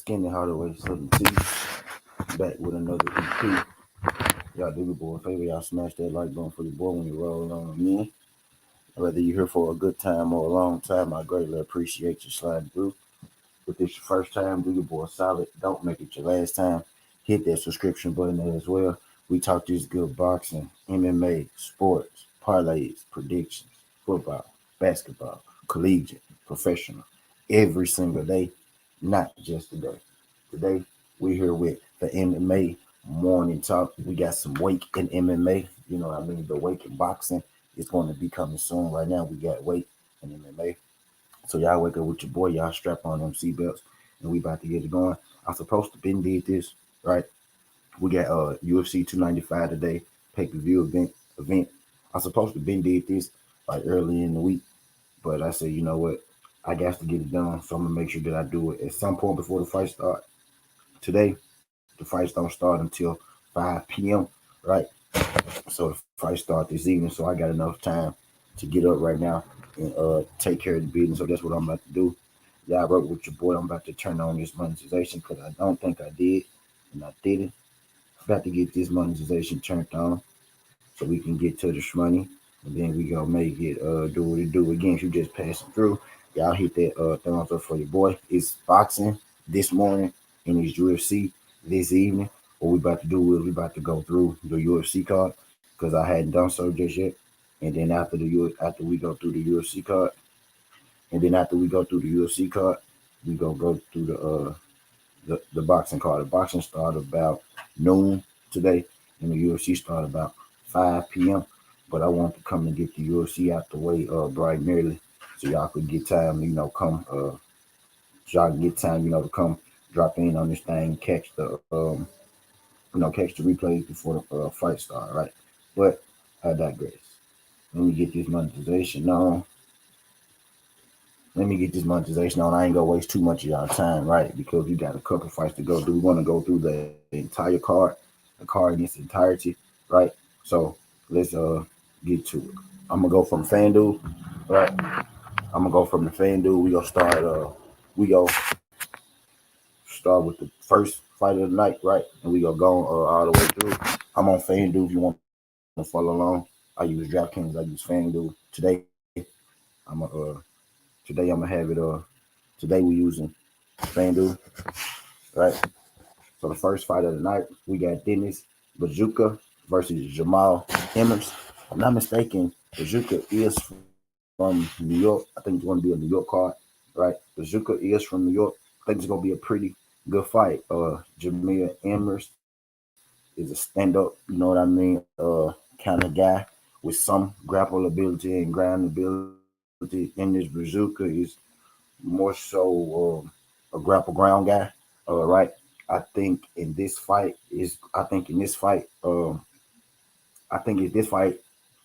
Skinny Hardaway 17 back with another EP. Y'all do your boy a favor, y'all smash that like button for your boy when you roll on in. Whether you're here for a good time or a long time, I greatly appreciate you sliding through. If it's your first time, do your boy solid. Don't make it your last time. Hit that subscription button there as well. We talk this good boxing, MMA, sports, parlays, predictions, football, basketball, collegiate, professional, every single day, not just today. Today, we're here with the MMA morning talk. We got some weight in MMA. You know what I mean? The weight in boxing is going to be coming soon. Right now, we got weight in MMA. So y'all wake up with your boy, y'all strap on them seatbelts, and we about to get it going. I'm supposed to been did this, right? We got UFC 295 today, pay-per-view event. I'm supposed to been did this like early in the week, but I said, you know what? I got to get it done, so I'm gonna make sure that I do it at some point before the fight start. Today, the fights don't start until 5 p.m., right? So the fight start this evening, so I got enough time to get up right now and take care of the business. So that's what I'm about to do. Y'all wrote with your boy. I'm about to turn on this monetization because I don't think I did, and I didn't. Got to get this monetization turned on so we can get to this money, and then we gonna make it do what it do. Again, if you just passing through, y'all hit that thumbs up for your boy. It's boxing this morning and it's UFC this evening. What we about to do is we about to go through the UFC card because I hadn't done so just yet. And then after we go through the UFC card, and then after we go through the UFC card, we gonna go through the boxing card. The boxing started about noon today, and the UFC started about 5 p.m. But I want to come and get the UFC out the way bright and early, so y'all could get time, so y'all can get time, to come drop in on this thing, catch the replays before the fight start, right? But I digress. Let me get this monetization on. I ain't gonna waste too much of y'all time, right? Because we got a couple fights to go through. We want to go through the entire card, the card in its entirety, right? So let's get to it. I'm gonna go from FanDuel, right? I'm gonna go from the FanDuel. We go start with the first fight of the night, right? And we go all the way through. I'm on FanDuel if you want to follow along. I use DraftKings, I use FanDuel. I'm today I'm gonna have it today we're using FanDuel, right? So the first fight of the night, we got Dennis Bajuka versus Jamal Emmers. If I'm not mistaken, Bajuka is from New York. I think it's going to be a New York card, right? Bajuka is from New York. I think it's going to be a pretty good fight. Jameer Emmers is a stand-up, you know what I mean, kind of guy with some grapple ability and ground ability. And this Bajuka is more so a grapple ground guy, right? I think in this fight, I think in this fight,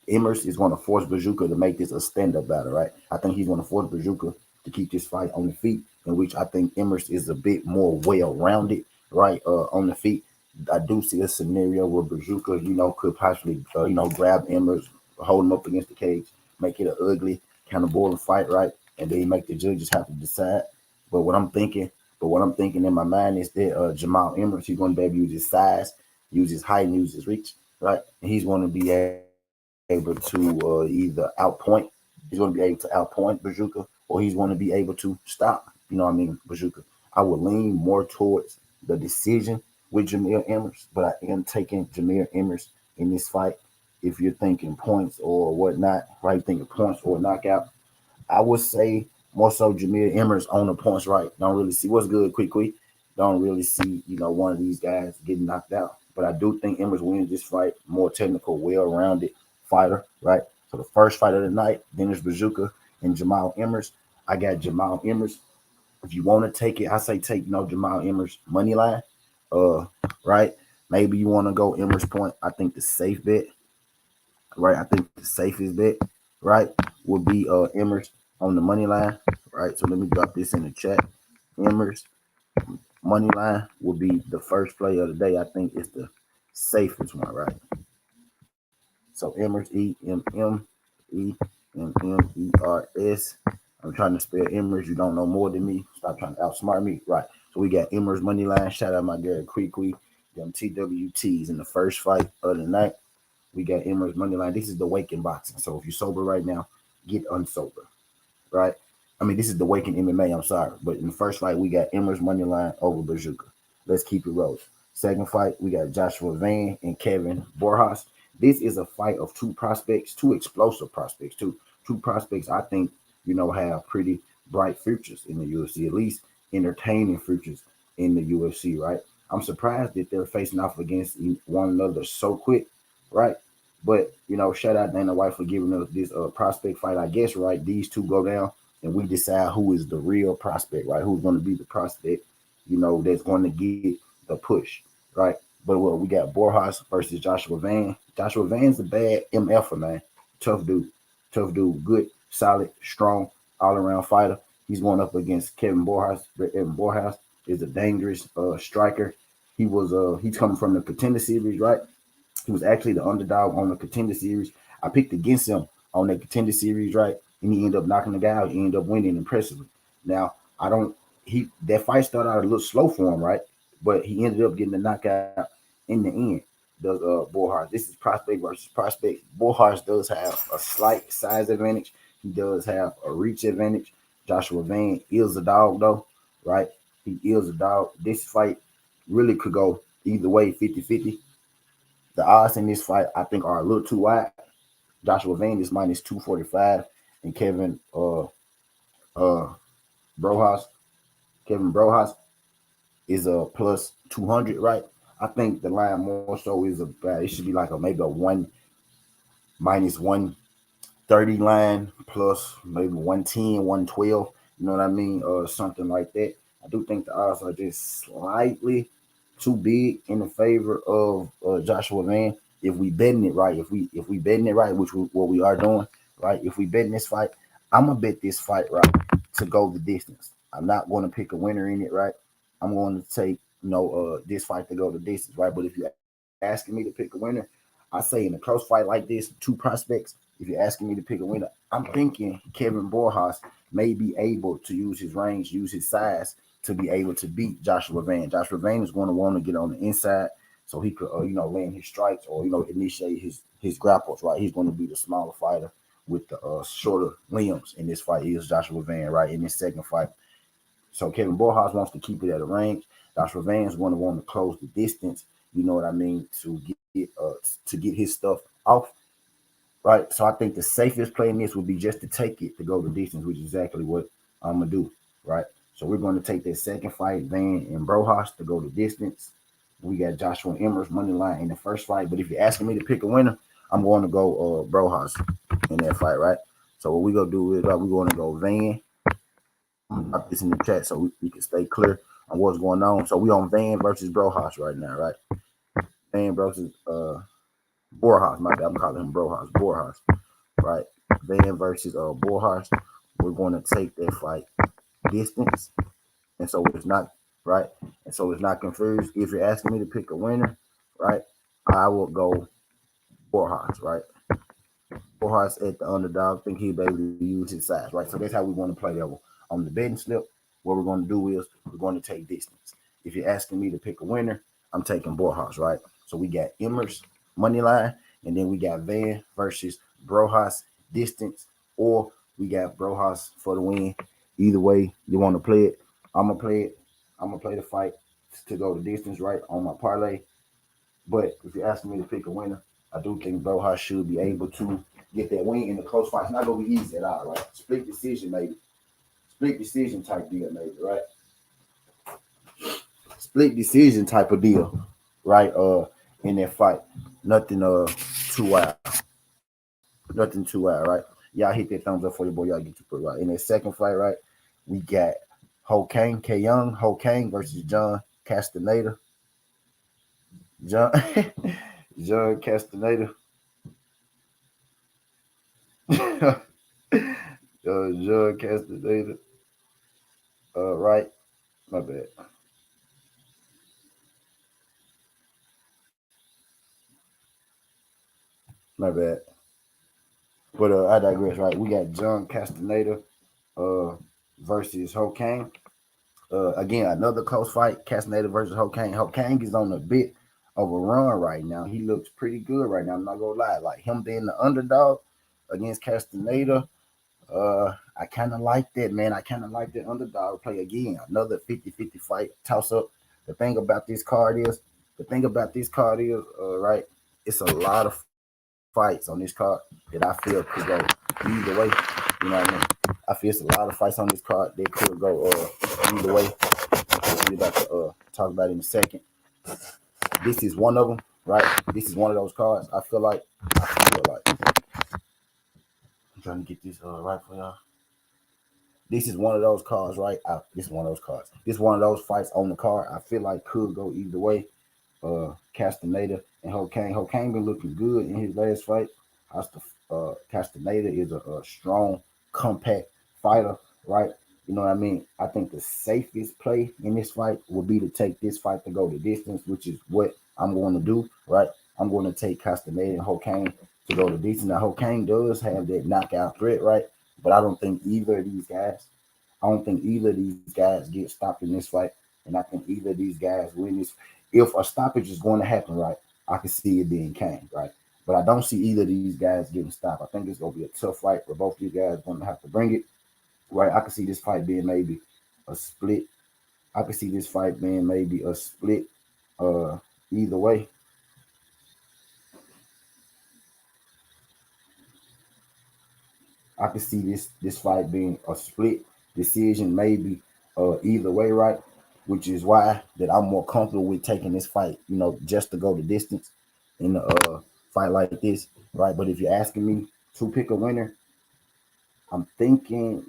Emmers is going to force Bajuka to make this a stand-up battle, right? I think he's going to force Bajuka to keep this fight on the feet, in which I think Emmers is a bit more well-rounded, right, on the feet. I do see a scenario where Bajuka, could possibly, grab Emmers, hold him up against the cage, make it an ugly kind of boring fight, right? And then make the judges have to decide. But what I'm thinking in my mind is that Jamal Emmers, he's going to be able to use his size, use his height, and use his reach, right? And he's going to be able to either outpoint, he's going to be able to outpoint Bajuka, or he's going to be able to stop, Bajuka. I would lean more towards the decision with Jameer Emmers, but I am taking Jameer Emmers in this fight. If you're thinking points or whatnot, right? Thinking points or knockout, I would say more so Jameer Emmers on the points, right? Don't really see what's good, quick. Don't really see, one of these guys getting knocked out. But I do think Emmers wins this fight. More technical, well-rounded fighter, right? So the first fight of the night, Dennis Bajuka and Jamal Emmers. I got Jamal Emmers. If you want to take it, I say take, Jamal Emmers money line. Right? Maybe you want to go Emmers point. I think the safe bet, right? I think the safest bet, right, would be Emmers on the money line, right? So let me drop this in the chat. Emmers money line will be the first play of the day. I think it's the safest one, right? So Emmers, Emmers. I'm trying to spell Emmers. You don't know more than me. Stop trying to outsmart me, right? So we got Emmer's money line. Shout out my girl Quee. Them TWTs in the first fight of the night. We got Emmer's money line. This is the Waking boxing. So if you're sober right now, get unsober. Right? I mean, this is the Waking MMA. I'm sorry, but in the first fight, we got Emmer's money line over Bazooka. Let's keep it rolling. Second fight, we got Joshua Van and Kevin Borjas. This is a fight of two prospects, two explosive prospects, two prospects I think have pretty bright futures in the UFC, at least entertaining futures in the UFC. Right? I'm surprised that they're facing off against one another so quick. Right? But shout out Dana White for giving us this prospect fight. I guess right, these two go down, and we decide who is the real prospect. Right? Who's going to be the prospect? That's going to get the push. Right? But well, we got Borjas versus Joshua Van. Joshua Van's a bad MFer, man. Tough dude. Tough dude. Good, solid, strong, all around fighter. He's going up against Kevin Borjas. Kevin Borjas is a dangerous striker. He's coming from the Contender Series, right? He was actually the underdog on the Contender Series. I picked against him on that Contender Series, right? And he ended up knocking the guy out. He ended up winning impressively. Now, I don't he that fight started out a little slow for him, right? But he ended up getting the knockout in the end. Does Borjas. This is prospect versus prospect. Borjas does have a slight size advantage. He does have a reach advantage. Joshua Van is a dog though, right? He is a dog. This fight really could go either way, 50-50. The odds in this fight, I think, are a little too wide. Joshua Van is minus 245, and uh Brojas Kevin Brojas is a plus 200, right? I think the line more so is about it should be like a maybe a one minus 130 line plus maybe 110, 112. You know what I mean? Something like that. I do think the odds are just slightly too big in the favor of Joshua Van. If we betting it right, if we betting it right, what we are doing, right? If we betting this fight, I'm gonna bet this fight right to go the distance. I'm not going to pick a winner in it, right? I'm going to take this fight to go the distance, right? But if you're asking me to pick a winner, I say in a close fight like this, two prospects. If you're asking me to pick a winner, I'm thinking Kevin Borjas may be able to use his range, use his size to be able to beat Joshua Van. Joshua Van is going to want to get on the inside so he could, land his strikes or initiate his grapples. Right, he's going to be the smaller fighter with the shorter limbs in this fight. Is Joshua Van, right? In this second fight, so Kevin Borjas wants to keep it at a range. Joshua Van is going to want to close the distance. You know what I mean to get his stuff off. Right. So I think the safest play in this would be just to take it to go the distance, which is exactly what I'm gonna do. Right. So we're going to take that second fight, Van and Brojas, to go the distance. We got Joshua Emmers money line in the first fight. But if you're asking me to pick a winner, I'm going to go Brojas in that fight, right? So what we're gonna do is we're going to go Van. Drop this in the chat so we can stay clear on what's going on. So we on Van versus Brojas right now, right? Van versus Borjas. My bad, I'm calling him Brojas. Borjas, right? Van versus Borjas. We're going to take that fight distance, and so it's not right, and so it's not confused. If you're asking me to pick a winner, right, I will go Borjas, right? Borjas at the underdog. Think he'll be able to use his size, right? So that's how we want to play that one. On the betting slip, what we're going to do is we're going to take distance. If you're asking me to pick a winner, I'm taking Borjas, right? So we got Emmers money line, and then we got Van versus Brojas distance, or we got Brojas for the win. Either way you want to play it, I'm gonna play it. I'm gonna play the fight to go the distance, right, on my parlay. But if you're asking me to pick a winner, I do think Brojas should be able to get that win in the close fight. It's not gonna be easy at all, right? Split decision, maybe. Split decision type deal, maybe, right? Split decision type of deal, right? In that fight. Nothing too wild. Nothing too wild, right? Y'all hit that thumbs up for your boy. Y'all get your put right. In that second fight, right? We got K Young, Ho Kang versus John Castaneda. John John Castaneda. John Castaneda. Right. My bad. My bad. But I digress, right? We got John Castaneda uh versus Ho Kang. Again, another close fight, Castaneda versus Hokang. Hokang is on a bit of a run right now. He looks pretty good right now. I'm not gonna lie. Like him being the underdog against Castaneda, I kind of like that, man. I kind of like that underdog play again. Another 50-50 fight, toss up. The thing about this card is, right, it's a lot of fights on this card that I feel could go either way. You know what I mean? I feel it's a lot of fights on this card that could go either way. We're about to talk about it in a second. This is one of them, right? This is one of those cards. I feel like I'm trying to get this right for y'all. This is one of those cards, right? This is one of those cards. This is one of those fights on the card. I feel like could go either way. Castaneda and Hokang. Hokang been looking good in his last fight. Castaneda is a strong, compact fighter, right? You know what I mean? I think the safest play in this fight will be to take this fight to go the distance, which is what I'm going to do, right? I'm going to take Castaneda and Hokang to go the distance. Now, Hokang does have that knockout threat, right? But I don't think either of these guys get stopped in this fight. And I think either of these guys win this. If a stoppage is going to happen, right, I can see it being Kane, right? But I don't see either of these guys getting stopped. I think it's going to be a tough fight where both these guys are going to have to bring it, right? I can see this fight being maybe a split. I can see this fight being maybe a split either way. I can see this fight being a split decision, maybe either way, right? Which is why that I'm more comfortable with taking this fight, just to go the distance in a fight like this, right? But if you're asking me to pick a winner, I'm thinking,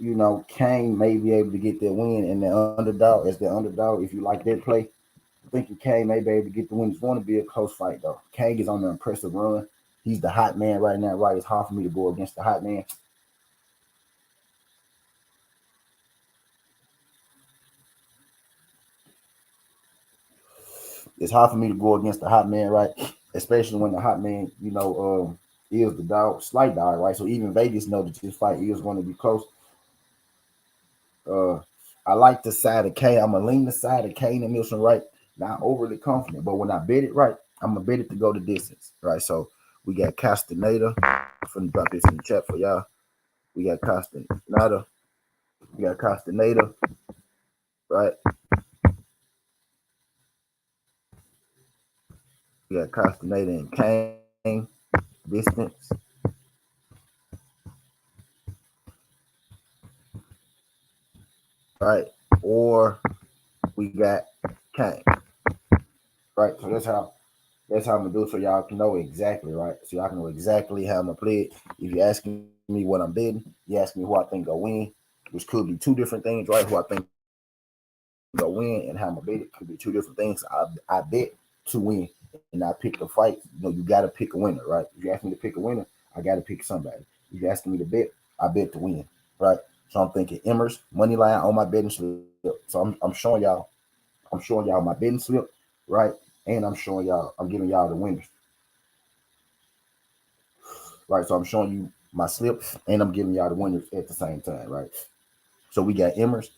Kane may be able to get that win and the underdog as the underdog. If you like that play, I'm thinking Kane may be able to get the win. It's going to be a close fight though. Kane is on an impressive run. He's the hot man right now, right? It's hard for me to go against the hot man. It's hard for me to go against the hot man, right? Especially when the hot man, is the dog, slight dog, right? So even Vegas know that this fight is going to be close. Uh, I like the side of Kane. I'm gonna lean the side of Kane and Nielsen, right? Not overly confident, but when I bet it right, I'm gonna bet it to go the distance, right? So we got Castaneda. I'm gonna drop this in the chat for y'all. We got Castaneda. We got Castaneda, right? We got Castaneda and Kane distance. Right? Or we got Kane. Right? So that's how I'm gonna do it so y'all can know exactly, right? So y'all can know exactly how I'm gonna play it. If you're asking me what I'm betting, you ask me who I think will win, which could be two different things, right? Who I think will win and how I'm gonna bet it could be two different things. I bet to win and I pick the fight. You gotta pick a winner, right? If you ask me to pick a winner, I gotta pick somebody. If you're asking me to bet, I bet to win, right? So I'm thinking Emmers money line on my betting slip. So I'm showing y'all my betting slip, right? And I'm giving y'all the winners, right? So I'm showing you my slip and I'm giving y'all the winners at the same time, right? So we got Emmers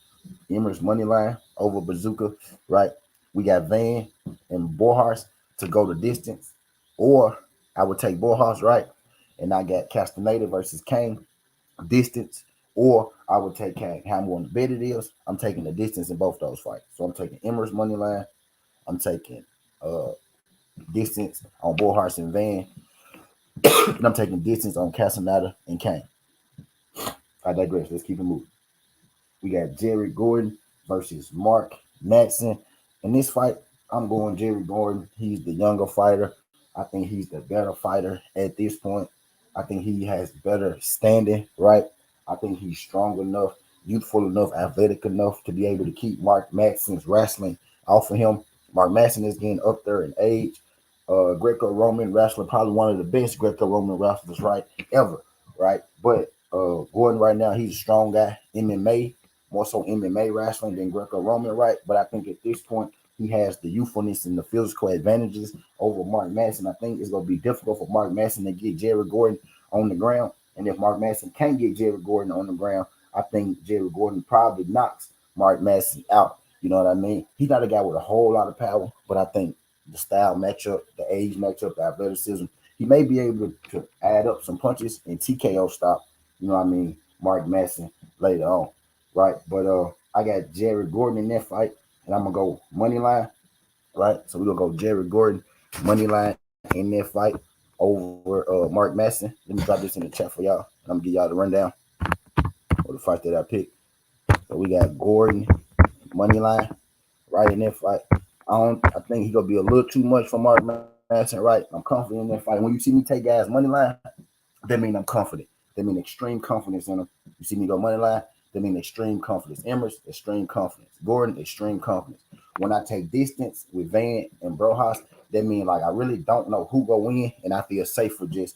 money line over Bazooka, right? We got Van and Borjas to go the distance, or I would take Borjas, right? And I got Castaneda versus Kane distance, or I would take Kane. How I'm going to bet it is I'm taking the distance in both those fights. So I'm taking Emmers money line. I'm taking distance on Borjas and Van, and I'm taking distance on Castaneda and Kane. I digress. Let's keep it moving. We got Jerry Gordon versus Mark Madsen. In this fight, I'm going Jerry Gordon. He's the younger fighter. I think he's the better fighter at this point. I think he has better standing, right? I think he's strong enough, youthful enough, athletic enough to be able to keep Mark Madsen's wrestling off of him. Mark Madsen is getting up there in age. Greco-Roman wrestler, probably one of the best Greco-Roman wrestlers, right, ever, right? But Gordon right now, he's a strong guy. MMA, more so MMA wrestling than Greco-Roman, right? But I think at this point, he has the youthfulness and the physical advantages over Mark Madsen. I think it's going to be difficult for Mark Madsen to get Jerry Gordon on the ground. And if Mark Madsen can't get Jerry Gordon on the ground, I think Jerry Gordon probably knocks Mark Madsen out You know what I mean? He's not a guy with a whole lot of power, but I think the style matchup, the age matchup, the athleticism, he may be able to add up some punches and TKO stop, you know what I mean, Mark Madsen later on, right? But I got Jared Gordon in that fight, and I'm gonna go money line, right? So we're gonna go Jared Gordon money line in that fight over Mark Madsen. Let me drop this in the chat for y'all, and I'm gonna give y'all the rundown of the fight that I picked. So we got Gordon money line right in that fight. I think he gonna be a little too much for Mark Madsen, right? I'm confident in that fight. When you see me take guys money line, that mean I'm confident. That mean extreme confidence in him. You see me go money line, that mean extreme confidence. Emers, extreme confidence. Gordon, extreme confidence. When I take distance with Van and Brojas, that mean like I really don't know who go win, and I feel safe for just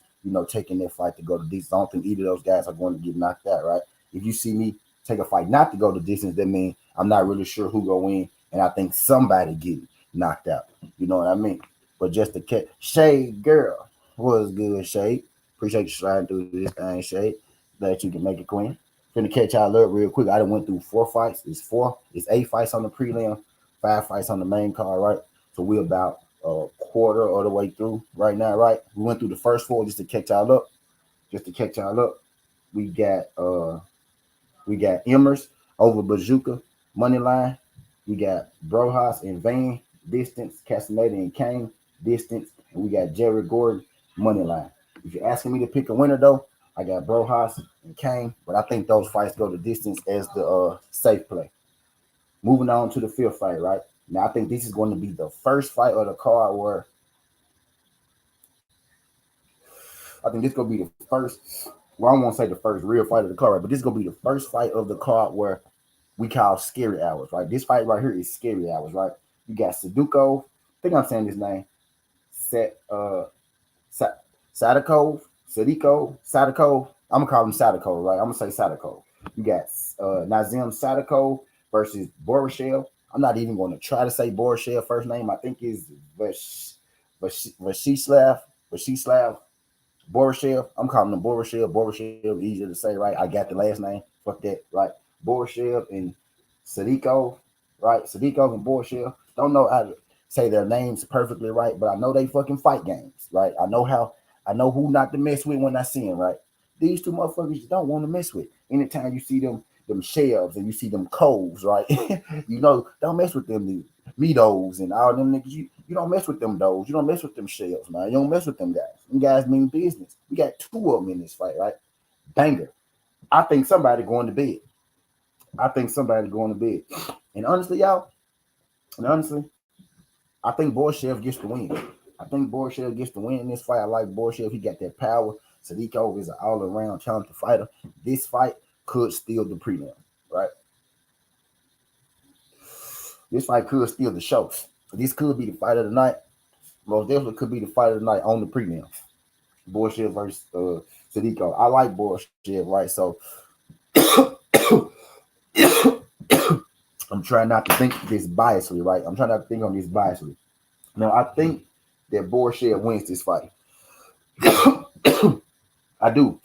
taking that fight to go to distance. I don't think either of those guys are going to get knocked out, right? If you see me take a fight not to go to distance, that mean I'm not really sure who go win, and I think somebody get knocked out. You know what I mean? But just to catch Shade Girl was good, Shade. Appreciate you sliding through this thing, Shade. Glad you can make it, Queen. Finna catch y'all up real quick. I done went through 4 fights. It's 8 fights on the prelim, 5 fights on the main card, right? So we about a quarter of the way through right now, right? We went through the first 4 just to catch y'all up. We got Emers over Bazooka, money line. We got Brojas and Van, distance, Castaneda and Kane, distance, and we got Jared Gordon, money line. If you're asking me to pick a winner, though, I got Brojas and Kane, but I think those fights go to distance as the safe play. Moving on to the 5th fight, right? Now, I think this is going to be the first fight of the card where I think this is going to be the first, well, I won't say the first real fight of the card, right? But this is going to be the first fight of the card where we call scary hours, right? This fight right here is scary hours, right? You got Saduko, I think I'm saying his name, Sadikov. I'm gonna call him Sadikov, right? I'm gonna say Sadikov. You got Nazim Sadikov versus Borishev. I'm not even going to try to say Borishev first name. I think is Vashislav. Borishev. I'm calling him Borishev. Borishev, easier to say, right? I got the last name. Fuck that, right? Borishev and Sadikov, right? Sadikov and Borishev. Don't know how to say their names perfectly right, but I know they fucking fight games, right? I know who not to mess with when I see them, right? These two motherfuckers you don't want to mess with. Anytime you see them shelves and you see them coves, right? Don't mess with them Meadows and all them niggas. You don't mess with them does. You don't mess with them shells, man. You don't mess with them guys. Them guys mean business. We got 2 of them in this fight, right? Banger. I think somebody going to bed. And honestly, y'all, I think Borishev gets the win. In this fight. I like Borishev. He got that power. Sadikov is an all-around talented fighter. This fight could steal the prelim, right? This fight could steal the show. This could be the fight of the night. Most definitely could be the fight of the night on the prelim. Borishev versus Sadikov. I like Borishev, right? So I'm trying not to think this biasly, right? I'm trying not to think on this biasly. Now, I think that Borishev wins this fight. I do.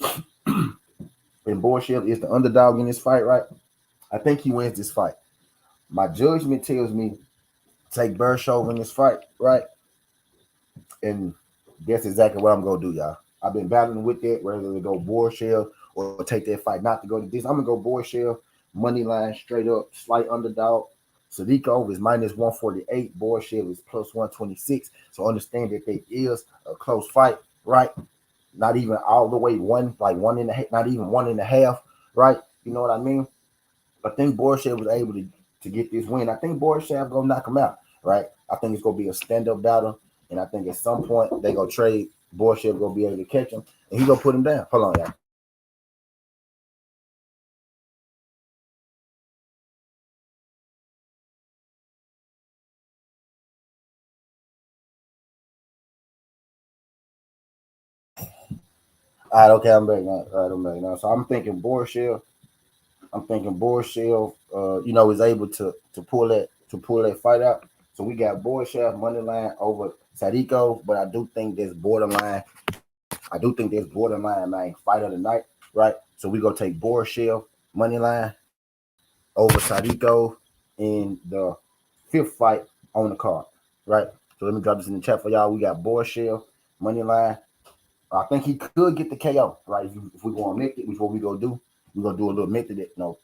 And Borishev is the underdog in this fight, right? I think he wins this fight. My judgment tells me take Borishev in this fight, right? And that's exactly what I'm going to do, y'all. I've been battling with that, whether to go Borishev or take that fight not to go to this. I'm going to go Borishev, money line, straight up, slight underdog. Sadikov is minus 148. Borishev is plus 126. So understand that there is a close fight, right? Not even all the way one, like 1.5, not even 1.5, right? You know what I mean? I think Borishev was able to get this win. I think Borishev gonna knock him out, right? I think it's gonna be a stand-up battle, and I think at some point they gonna trade. Borishev gonna be able to catch him, and he gonna put him down. Hold on, y'all. All right, okay, I'm back now. All right, I'm back now. So I'm thinking Borishev. Is able to pull that fight out. So we got Borishev money line over Sadikov, but I do think there's borderline. Man, fight of the night, right? So we gonna take Borishev money line over Sadikov. in the fifth fight on the card, right? So let me drop this in the chat for y'all. We got Borshell, money line. I think he could get the KO, right? If we go on method, which what we gonna do, we gonna do a little method. At the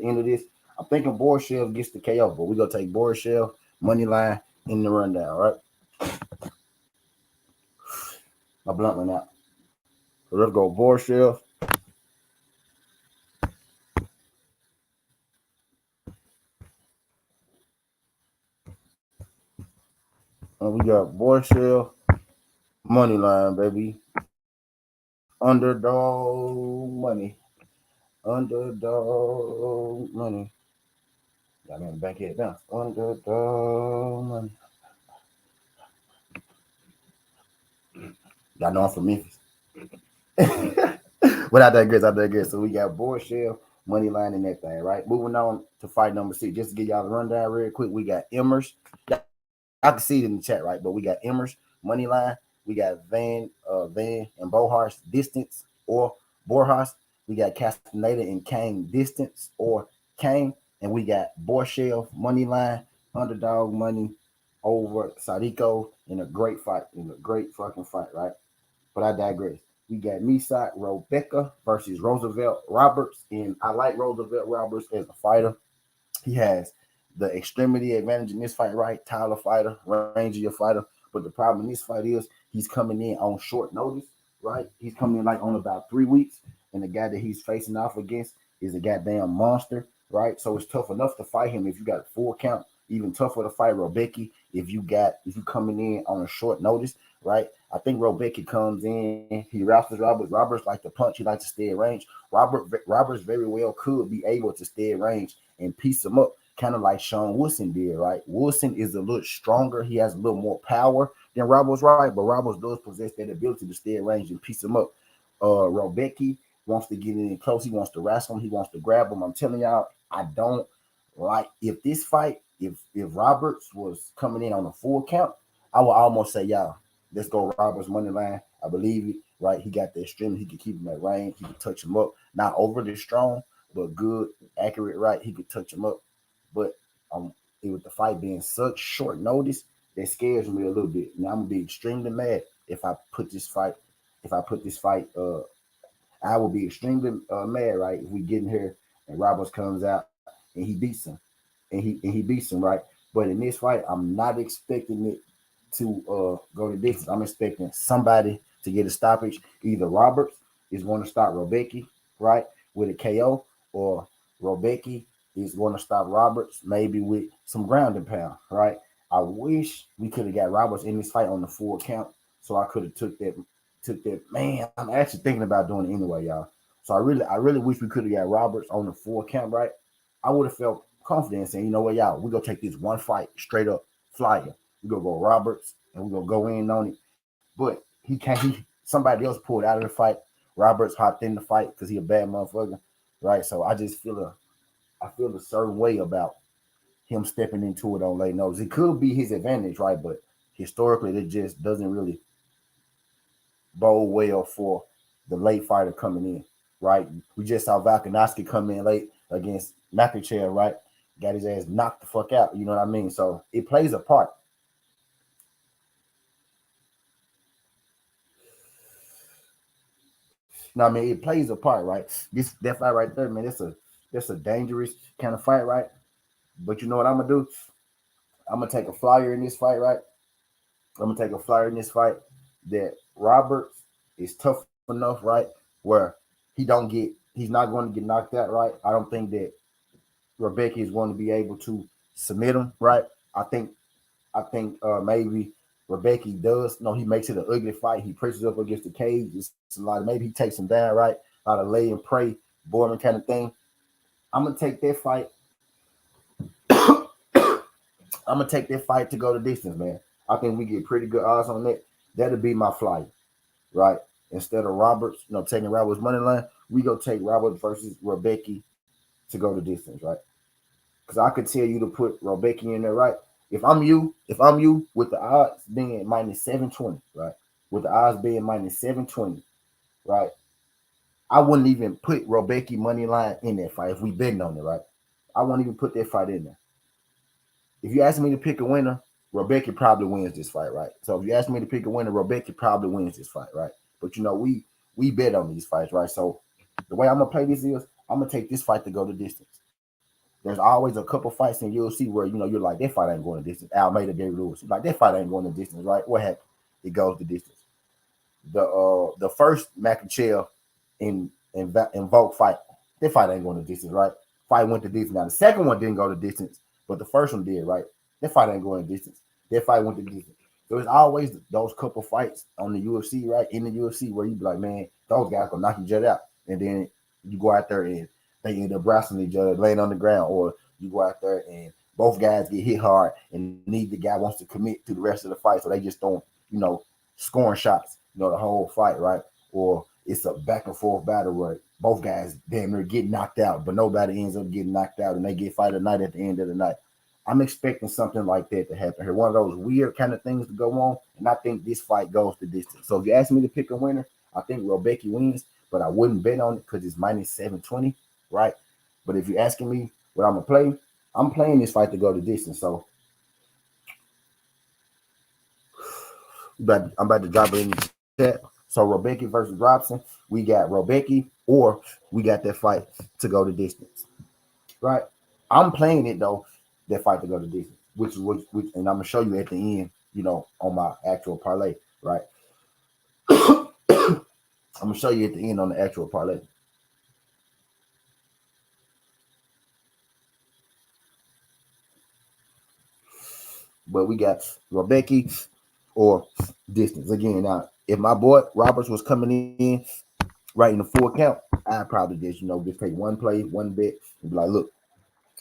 end of this, I'm thinking Borshell gets the KO, but we gonna take Borshell, money line in the rundown, right? My blunt went out. So let's go Borshell. And we got Borshell, money line, baby. Underdog money. Underdog money. Y'all man, back here down. Underdog money. Y'all know I'm from Memphis. But I digress. So we got Borshell, money line, and that thing, right? Moving on to fight number 6. Just to give y'all a rundown real quick, we got Emmers. I can see it in the chat, right? But we got Emmers, money line. We got Van and Bohars, distance or Borjas. We got Castaneda and Kane, distance or Kane. And we got Borshell, money line, underdog money over Sadiko in a great fight, in a great fucking fight, right? But I digress. We got Misak Rebecca versus Roosevelt Roberts. And I like Roosevelt Roberts as a fighter. He has the extremity advantage in this fight, right? Tyler fighter, rangier fighter. But the problem in this fight is he's coming in on short notice, right? He's coming in like on about 3 weeks. And the guy that he's facing off against is a goddamn monster, right? So it's tough enough to fight him if you got a 4 count. Even tougher to fight Rebecca if you coming in on a short notice, right? I think Rebecca comes in, he wrestles Roberts. Roberts like to punch, he likes to stay at range. Roberts very well could be able to stay at range and piece him up, kind of like Sean Wilson did, right? Wilson is a little stronger. He has a little more power than Roberts, right? But Roberts does possess that ability to stay at range and piece him up. Rebecca wants to get in close. He wants to wrestle him. He wants to grab him. I'm telling y'all, I don't like if this fight, if Roberts was coming in on a 4 count, I would almost say, y'all, let's go Roberts money line. I believe it, right? He got the extremity. He can keep him at range. He can touch him up. Not overly strong, but good, accurate, right? He could touch him up. But with the fight being such short notice, that scares me a little bit. Now I'm gonna be extremely mad if I put this fight. I will be extremely mad, right? If we get in here and Roberts comes out and he beats him, and he beats him, right? But in this fight, I'm not expecting it to go to distance. I'm expecting somebody to get a stoppage. Either Roberts is going to stop Rebecca, right, with a KO, or Rebecca is going to stop Roberts maybe with some ground and pound, right? I wish we could have got Roberts in this fight on the 4 count, so I could have took that. Man, I'm actually thinking about doing it anyway, y'all. So I really wish we could have got Roberts on the 4 count, right? I would have felt confident saying, you know what, y'all, we're gonna take this one fight straight up flyer. We're gonna go Roberts and we're gonna go in on it. But somebody else pulled out of the fight. Roberts hopped in the fight because he a bad motherfucker, right? So I just I feel a certain way about him stepping into it on late notice. It could be his advantage, right? But historically, it just doesn't really bode well for the late fighter coming in, right? We just saw Volkanovski come in late against Makachev, right? Got his ass knocked the fuck out. You know what I mean? So it plays a part. No, I mean it plays a part, right? That fight right there, man. That's a dangerous kind of fight, right? But you know what I'm gonna do? I'm gonna take a flyer in this fight, right? I'm gonna take a flyer in this fight that Roberts is tough enough, right? Where he's not going to get knocked out, right? I don't think that Rebecca is going to be able to submit him, right? I think maybe Rebecca does. No, he makes it an ugly fight. He presses up against the cage. It's a lot. Maybe he takes him down, right? A lot of lay and pray, boring kind of thing. I'm gonna take that fight. I'm gonna take that fight to go the distance, man. I think we get pretty good odds on that. That'll be my flyer, right? Instead of Roberts, taking Roberts money line, we go take Roberts versus Rebecca to go the distance, right? Because I could tell you to put Rebecca in there, right? If I'm you, with the odds being minus 720, right? With the odds being minus 720, right? I wouldn't even put Rebecca money line in that fight if we betting on it, right? I won't even put that fight in there. If you ask me to pick a winner, Rebecca probably wins this fight, right? So if you ask me to pick a winner, Rebecca probably wins this fight, right? But we bet on these fights, right? So the way I'm gonna play this is I'm gonna take this fight to go the distance. There's always a couple fights in UFC where you're like that fight ain't going the distance. Almeida, David Lewis, like that fight ain't going the distance, right? What happened? It goes the distance. The first Makachev in Volk fight, that fight ain't going the distance, right? Fight went the distance. Now the second one didn't go the distance, but the first one did, right? That fight ain't going the distance. That fight went the distance. So it's always those couple fights on the UFC, right? In the UFC where you be like, man, those guys gonna knock each other out, and then you go out there and they end up wrestling each other, laying on the ground, or you go out there and both guys get hit hard, and neither guy wants to commit to the rest of the fight, so they just don't, scoring shots, the whole fight, right? Or it's a back and forth battle where both guys damn near get knocked out, but nobody ends up getting knocked out, and they get fight of the night at the end of the night. I'm expecting something like that to happen here. One of those weird kind of things to go on, and I think this fight goes the distance. So if you ask me to pick a winner, I think Rebecca wins, but I wouldn't bet on it because it's minus 720, right? But if you're asking me what I'm gonna play, I'm playing this fight to go the distance. So I'm about to drop it in the chat. So Rebecca versus Robson, we got Rebecca, or we got that fight to go the distance, right? I'm playing it though, that fight to go the distance, which and I'm gonna show you at the end, on my actual parlay, right? I'm gonna show you at the end on the actual parlay. But we got Rebecca or distance again. Now, if my boy Roberts was coming in right in the full count, I'd probably just take one play, one bet, and be like, look,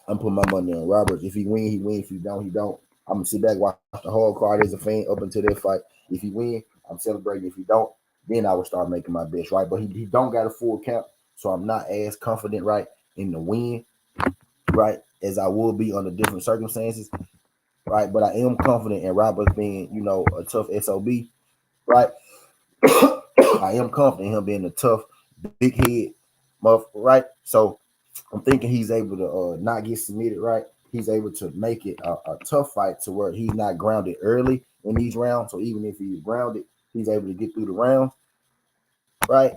I'm putting my money on Roberts. If he win, he win. If he don't, he don't. I'm gonna sit back, watch the whole card as a fan up until that fight. If he win, I'm celebrating. If he don't, then I would start making my bets, right? But he don't got a full count, so I'm not as confident, right, in the win, right, as I would be under different circumstances, right? But I am confident in Roberts being, a tough SOB, right? I am confident in him being a tough, big head, right? So I'm thinking he's able to not get submitted, right? He's able to make it a tough fight to where he's not grounded early in these rounds. So even if he's grounded, he's able to get through the rounds, right?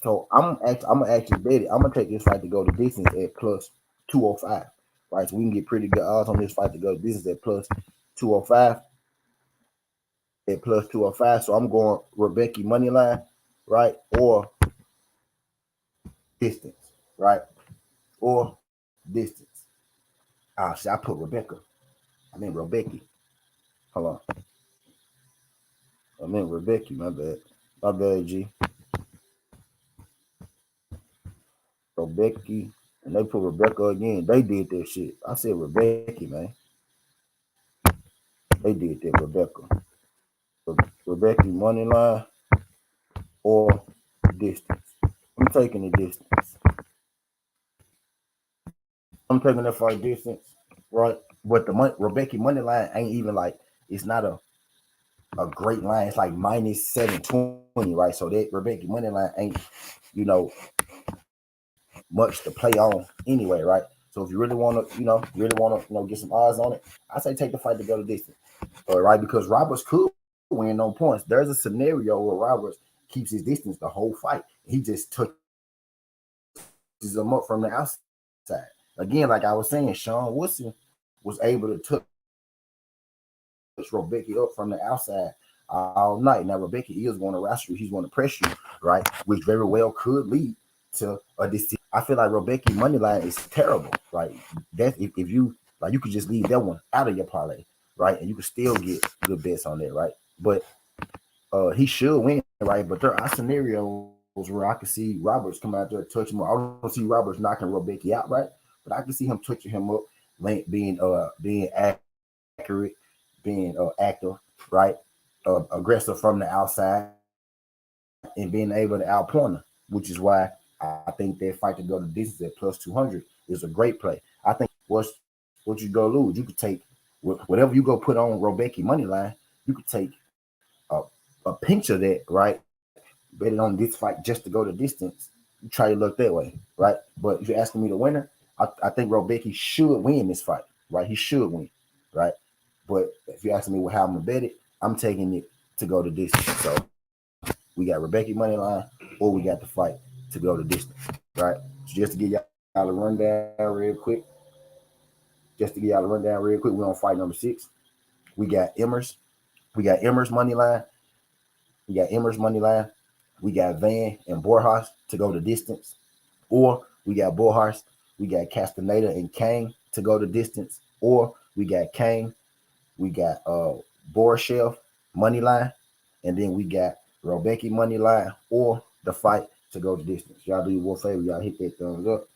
So I'm gonna actually bet it. I'm gonna take this fight to go the distance at plus 205, right? So we can get pretty good odds on this fight to go the distance at plus 205. At plus 205. So I'm going Rebecca money line, right? Or distance, right? Or distance. Ah, see, I put Rebecca. I mean Rebecca. Hold on. I meant Rebecca, my bad. My bad, G. Rebecca. And they put Rebecca again. They did that shit. I said Rebecca, man. They did that, Rebecca. Rebecca money line or distance. I'm taking the distance. I'm taking that for distance, right? But the Rebecca money line ain't even like, it's not a great line. It's like minus 720, right? So that Rebecca money line ain't, much to play on anyway, right? So if you really want to, get some odds on it, I say take the fight to go the distance, all right? Because Roberts could win on points. There's a scenario where Roberts keeps his distance the whole fight. He just touches him up from the outside. Again, like I was saying, Sean Woodson was able to touch Rebecca up from the outside all night. Now Rebecca is going to wrestle you. He's going to press you, right? Which very well could lead to a decision. I feel like Rebecca money line is terrible, right? That if you like, you could just leave that one out of your parlay, right? And you could still get good bets on that, right? But he should win, right? But there are scenarios where I can see Roberts come out there touching him. I don't see Roberts knocking Rebecca out, right? But I can see him touching him up, being accurate, being active, right? Aggressive from the outside, and being able to outpoint her, which is why I think that fight to go the distance at plus 200 is a great play. I think what you go lose, you could take whatever you go put on Rebecca money line, you could take a pinch of that, right? Bet it on this fight just to go the distance. You try your luck that way, right? But if you're asking me the winner, I think Robecki should win this fight, right? He should win, right? But if you ask me how I'm gonna bet it, I'm taking it to go the distance. So we got Rebecca money line, or we got the fight to go the distance, right? So just to give y'all a rundown real quick, we on fight number 6. We got Emmers, money line. We got Emmers money line. We got Van and Borjas to go the distance, or we got Borjas, we got Castaneda and Kane to go the distance, or we got Kane, we got Borshev money line, and then we got Robecki money line, or the fight to go the distance. Y'all do your one favor, y'all hit that thumbs up.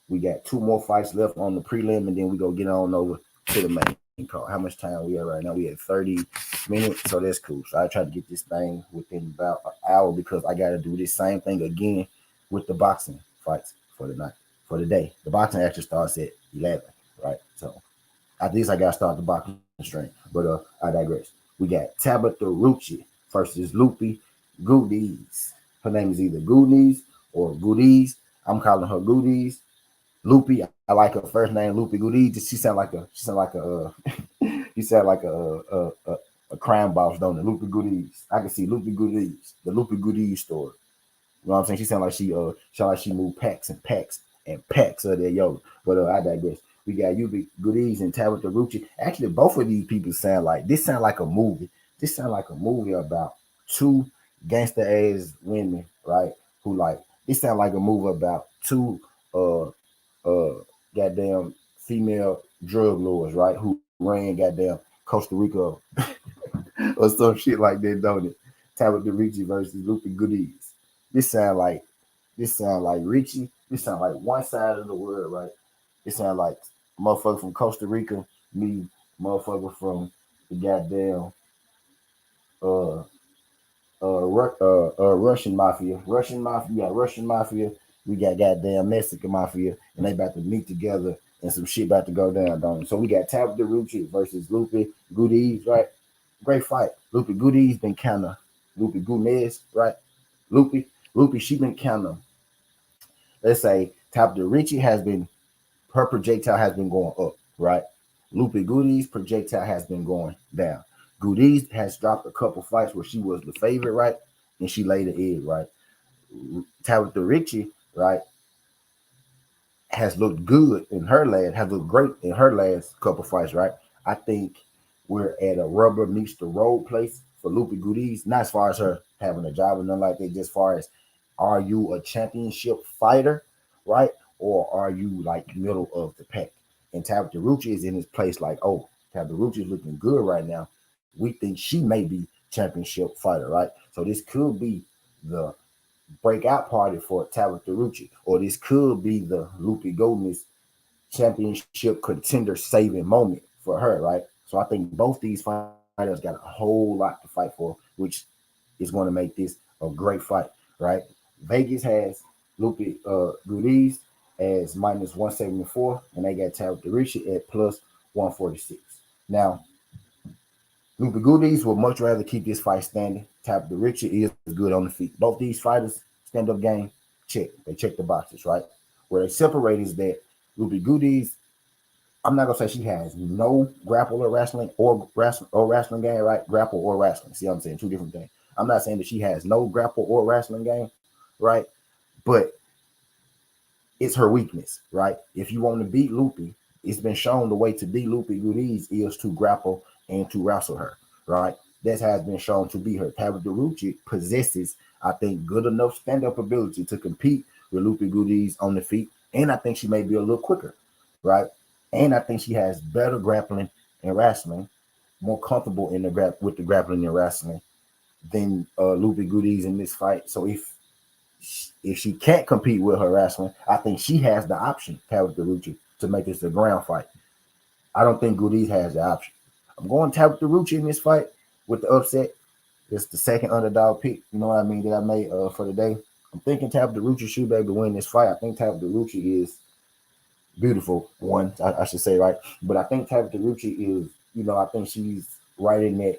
We got 2 more fights left on the prelim, and then we go get on over to the main card. How much time we at right now? We at 30 minutes, so that's cool. So I try to get this thing within about an hour because I got to do this same thing again with the boxing fights for the night, for the day. The boxing actually starts at 11, right? So at least I got to start the boxing string. But I digress. We got Tabitha Rucci versus Lupi Goodies. Her name is either Goodies or Goodies. I'm calling her Goodies. Loopy, I like her first name, Loopy Goodies. She sound like a you sound like a crime boss, don't it? Loopy Goodies. I can see Loopy Goodies, the Loopy Goodies store. You know what I'm saying? She sound like she moved packs and packs and packs of their yoga. But I digress. We got Yubi Goodies and Tabitha Rucci. Actually, both of these people sound like a movie. This sound like a movie about 2 gangster ass women, right? Who like this sound like a movie about 2 uh goddamn female drug lords, right? Who ran goddamn Costa Rica or some shit like that, don't it? Tabitha Ricci versus Lupe Goodies. This sound like Richie. This sound like one side of the world, right? It sound like motherfucker from Costa Rica, me motherfucker from the goddamn uh Russian mafia. Russian mafia. We got goddamn Mexican mafia, and they about to meet together, and some shit about to go down, don't it? So we got Tabitha Rucci versus Lupe Goodies, right? Great fight. Lupe Goodies been kind of Lupe Gomez, right? Lupe, she been kind of, let's say, Tabitha Ricci has been, her projectile has been going up, right? Lupe Goodies projectile has been going down. Goodies has dropped a couple fights where she was the favorite, right? And she laid the egg, right? Tabitha Ricci, right, has looked good in her last, has looked great in her last couple fights, right? I think we're at a rubber meets the road place for Lupe Goodies, not as far as her having a job or nothing like that, just as far as are you a championship fighter, right? Or are you like middle of the pack? And Tabitha Rucci is in this place like, oh, Tabitha Rucci is looking good right now. We think she may be championship fighter, right? So this could be the breakout party for Tabitha Rucci, or this could be the Lupe Gomez championship contender saving moment for her, right? So I think both these fighters got a whole lot to fight for, which is going to make this a great fight, right? Vegas has Lupe Ruiz as minus 174, and they got Tabitha Rucci at plus 146. Now, Lupe Goodies would much rather keep this fight standing. Tabitha Ricci is good on the feet. Both these fighters, stand up game, check. They check the boxes, right? Where they separate is that Lupe Goodies, I'm not gonna say she has no grapple or wrestling game, right? Grapple or wrestling. See what I'm saying? Two different things. I'm not saying that she has no grapple or wrestling game, right? But it's her weakness, right? If you want to beat Lupe, it's been shown the way to beat Lupe Goodies is to grapple and to wrestle her, right? That has been shown to be her. Tabitha Rucci possesses, I think, good enough stand-up ability to compete with Lupe Goodies on the feet, and I think she may be a little quicker, right? And I think she has better grappling and wrestling, more comfortable in with the grappling and wrestling than Lupe Goodies in this fight. So if she can't compete with her wrestling, I think she has the option, Tabitha Rucci, to make this a ground fight. I don't think Goodies has the option. I'm going Tabitha Rucci in this fight with the upset. It's the second underdog pick, you know what I mean, that I made for the day. I'm thinking Tabitha Rucci should be able to win this fight. I think Tabitha Rucci is beautiful, I should say, right? But I think Tabitha Rucci is, I think she's right in that.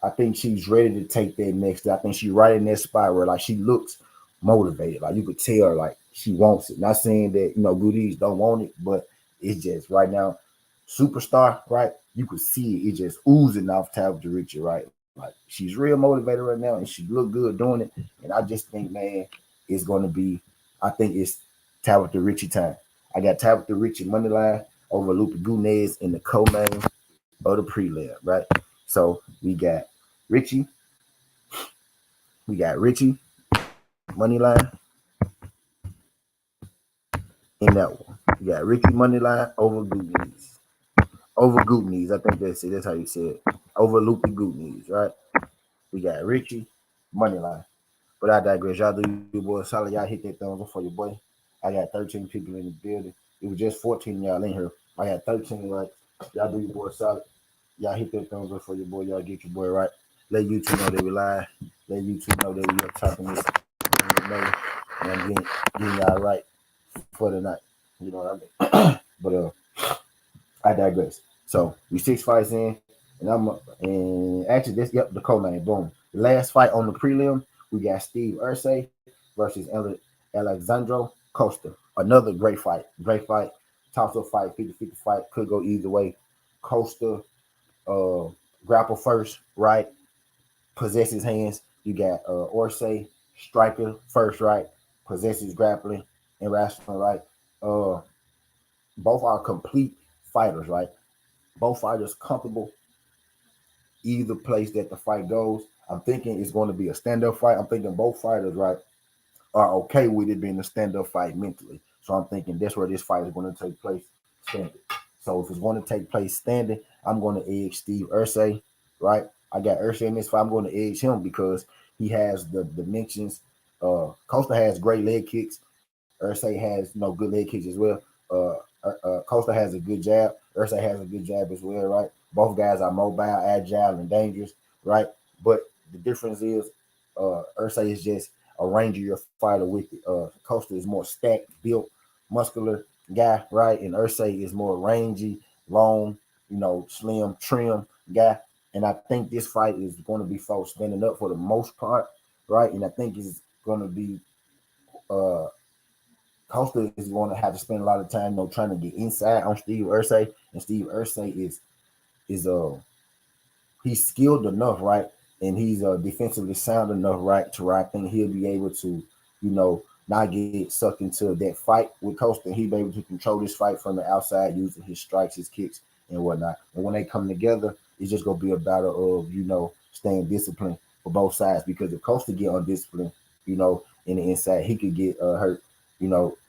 I think she's ready to take that next. I think she's right in that spot where like she looks motivated. Like you could tell, like she wants it. Not saying that goodies don't want it, but it's just right now, superstar, right? You could see it. It just oozing off Tabitha Richie, right? Like she's real motivated right now, and she look good doing it. And I just think, man, it's gonna be. I think it's Tabitha Richie time. I got Tabitha Richie money line over Lupe Gutierrez in the co-main of the prelim, right? So Richie, we got Richie money line in that one. We got Richie money line over Gutierrez. Over Gutierrez, I think that's it. That's how you say it. Over Lupe Gutierrez, right? We got Richie money line. But I digress. Y'all do your boy solid. Y'all hit that thumbs up for your boy. I got 13 people in the building. It was just 14 y'all in here. I had 13 likes. Y'all do your boy solid. Y'all hit that thumbs up for your boy. Y'all get your boy right. Let YouTube know that we live. Let YouTube know that we are talking this. And I'm getting y'all right for the night. You know what I mean? But I digress. So we 6 fights in, and actually this the co-main. Boom. The last fight on the prelim, we got Steve Ursay versus Alexandro Costa. Another great fight. Great fight. Toss-up fight, 50-50 fight. Could go either way. Costa grapple first, right? Possesses hands. You got Ursay striker first, right? Possesses grappling and wrestling, right? Both are complete fighters, right? Both fighters comfortable either place that the fight goes. I'm thinking it's going to be a stand-up fight. I'm thinking both fighters, right, are okay with it being a stand-up fight mentally. So I'm thinking that's where this fight is going to take place standing. So if it's going to take place standing, I'm going to edge Steve Ursay, right? I got Ursay in this fight. I'm going to edge him because he has the dimensions. Costa has great leg kicks. Ursay has good leg kicks as well. Costa has a good jab. Ursay has a good jab as well, right? Both guys are mobile, agile, and dangerous, right? But the difference is Ursay is just a rangier fighter with it. Costa is more stacked, built, muscular guy, right? And Ursay is more rangy, long, slim, trim guy. And I think this fight is going to be folks standing up for the most part, right? And I think it's going to be Costa is going to have to spend a lot of time, trying to get inside on Steve Ursay, and Steve Ursay is he's skilled enough, right, and he's defensively sound enough, right, to where I think he'll be able to, not get sucked into that fight with Costa. He'll be able to control this fight from the outside using his strikes, his kicks, and whatnot. And when they come together, it's just gonna be a battle of staying disciplined for both sides. Because if Costa get undisciplined, in the inside, he could get hurt.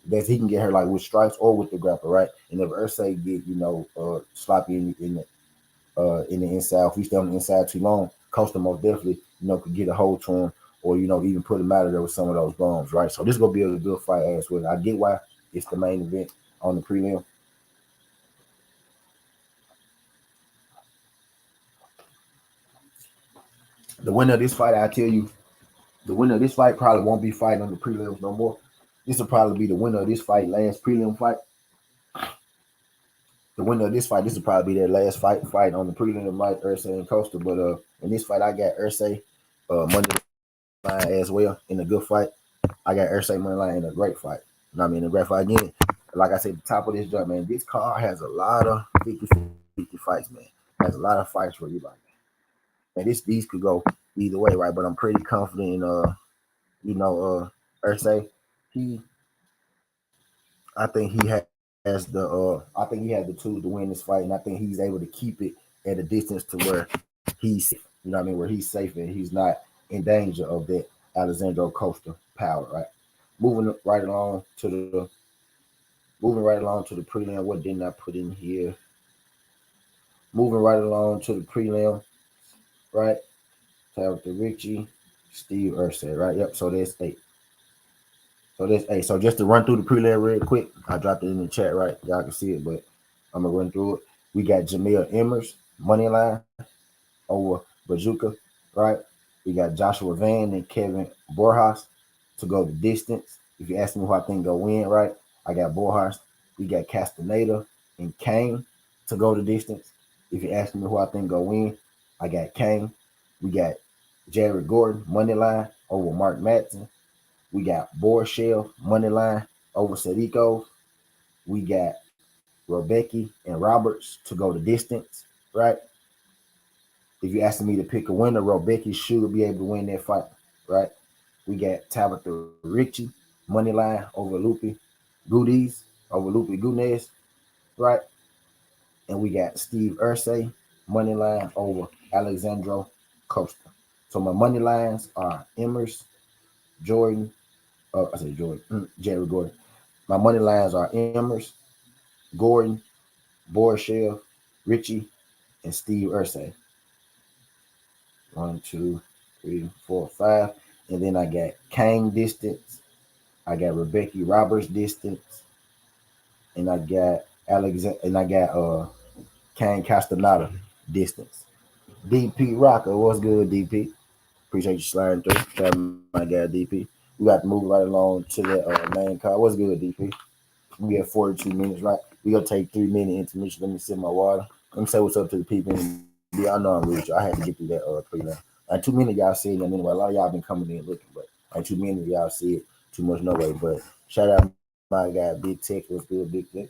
That he can get hurt like with strikes or with the grapple, right? And if Ursay get sloppy in the inside, if he stay on the inside too long, Costa most definitely could get a hold to him, or even put him out of there with some of those bombs, right? So this is gonna be a good fight as well. I get why it's the main event on the prelim. The winner of this fight, I tell you, the winner of this fight probably won't be fighting on the prelims no more. This will probably be the winner of this fight, last prelim fight. The winner of this fight, this will probably be their last fight on the prelim, like Ursay and Costa. But in this fight, I got Ursay money line as well in a good fight. I got Ursay money line in a great fight. I mean, a great fight again. Like I said, the top of this jump, man, this card has a lot of 50-50 fights, man. Has a lot of fights where you like, man, these could go either way, right? But I'm pretty confident in Ursay. He I think he has I think he has the tools to win this fight, and I think he's able to keep it at a distance to where he's, what I mean, where he's safe and he's not in danger of that Alexandro Costa power, right? Moving right along to the prelim. What didn't I put in here? Moving right along to the prelim, right? Tabitha Richie, Steve Ursay, right? Yep. So that's 8. So just to run through the prelim real quick, I dropped it in the chat, right? Y'all can see it, but I'm gonna run through it. We got Jamil Emmers, money line over Bajuka, right? We got Joshua Van and Kevin Borjas to go the distance. If you ask me who I think go win, right? I got Borjas. We got Castaneda and Kane to go the distance. If you ask me who I think go win, I got Kane. We got Jared Gordon, money line over Mark Madsen. We got Borshell, money line over Sadiko. We got Rebecca and Roberts to go the distance, right? If you're asking me to pick a winner, Rebecca should be able to win that fight, right? We got Tabitha Ritchie, money line over Lupe Goodies, over Lupe Gunez, right? And we got Steve Ursay, money line over Alexandro Costa. So my money lines are Emmers, Jordan, I said Jordan, Jerry Gordon. My money lines are Emmers, Gordon, Borshev, Richie, and Steve Ursay. One, two, three, four, five. And then I got Kane distance. I got Rebecca Roberts distance. And I got Alexander and I got Kane Castaneda distance. DP Rocker, what's good, DP? Appreciate you sliding through. Shout out my guy DP. We got to move right along to the main card. What's good, DP? We have 42 minutes, right? We gonna take 3 minute intermission. Let me sip my water. Let me say what's up to the people. Y'all know I'm with you. I had to get through that pre-round. Like 2 minutes, y'all see it anyway. A lot of y'all been coming in looking, but like 2 minutes, y'all see it too much no way. But shout out my guy Big Tech. What's good, Big Tech?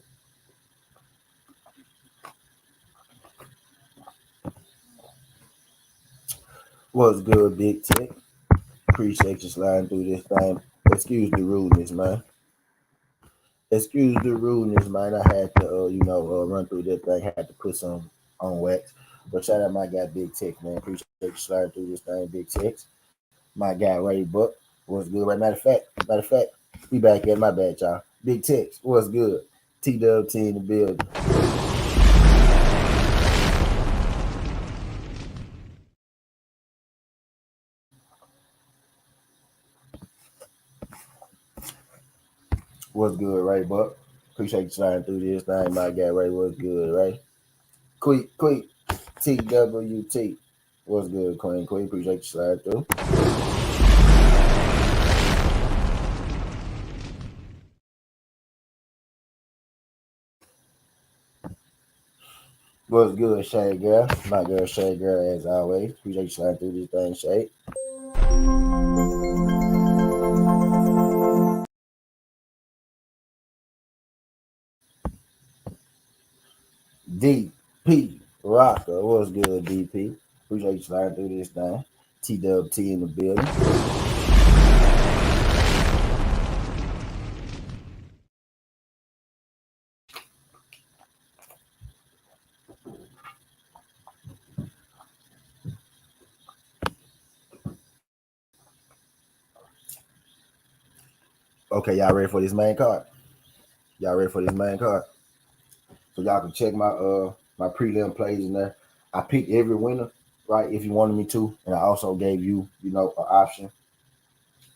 What's good, Big Tech? Appreciate you sliding through this thing. Excuse the rudeness, man. Excuse the rudeness, man. I had to, run through that thing. Had to put some on wax. But shout out my guy Big Tech, man. Appreciate you sliding through this thing, Big Tech. My guy Ray Buck. What's good? Right, matter of fact, we back at my bad, y'all. Big Tech. What's good? TWT in the building. What's good, Ray Buck? Appreciate you sliding through this thing, my guy Ray. What's good, Ray? Quick. TWT. What's good, Queen? Appreciate you sliding through. What's good, Shade Girl? My girl, Shade Girl, as always. Appreciate you sliding through this thing, Shade. DP Rocker. What's good, DP? Appreciate you sliding through this thing. TWT in the building. Okay, y'all ready for this main card? Y'all ready for this main card? So y'all can check my prelim plays in there. I picked every winner, right? If you wanted me to, and I also gave you, an option,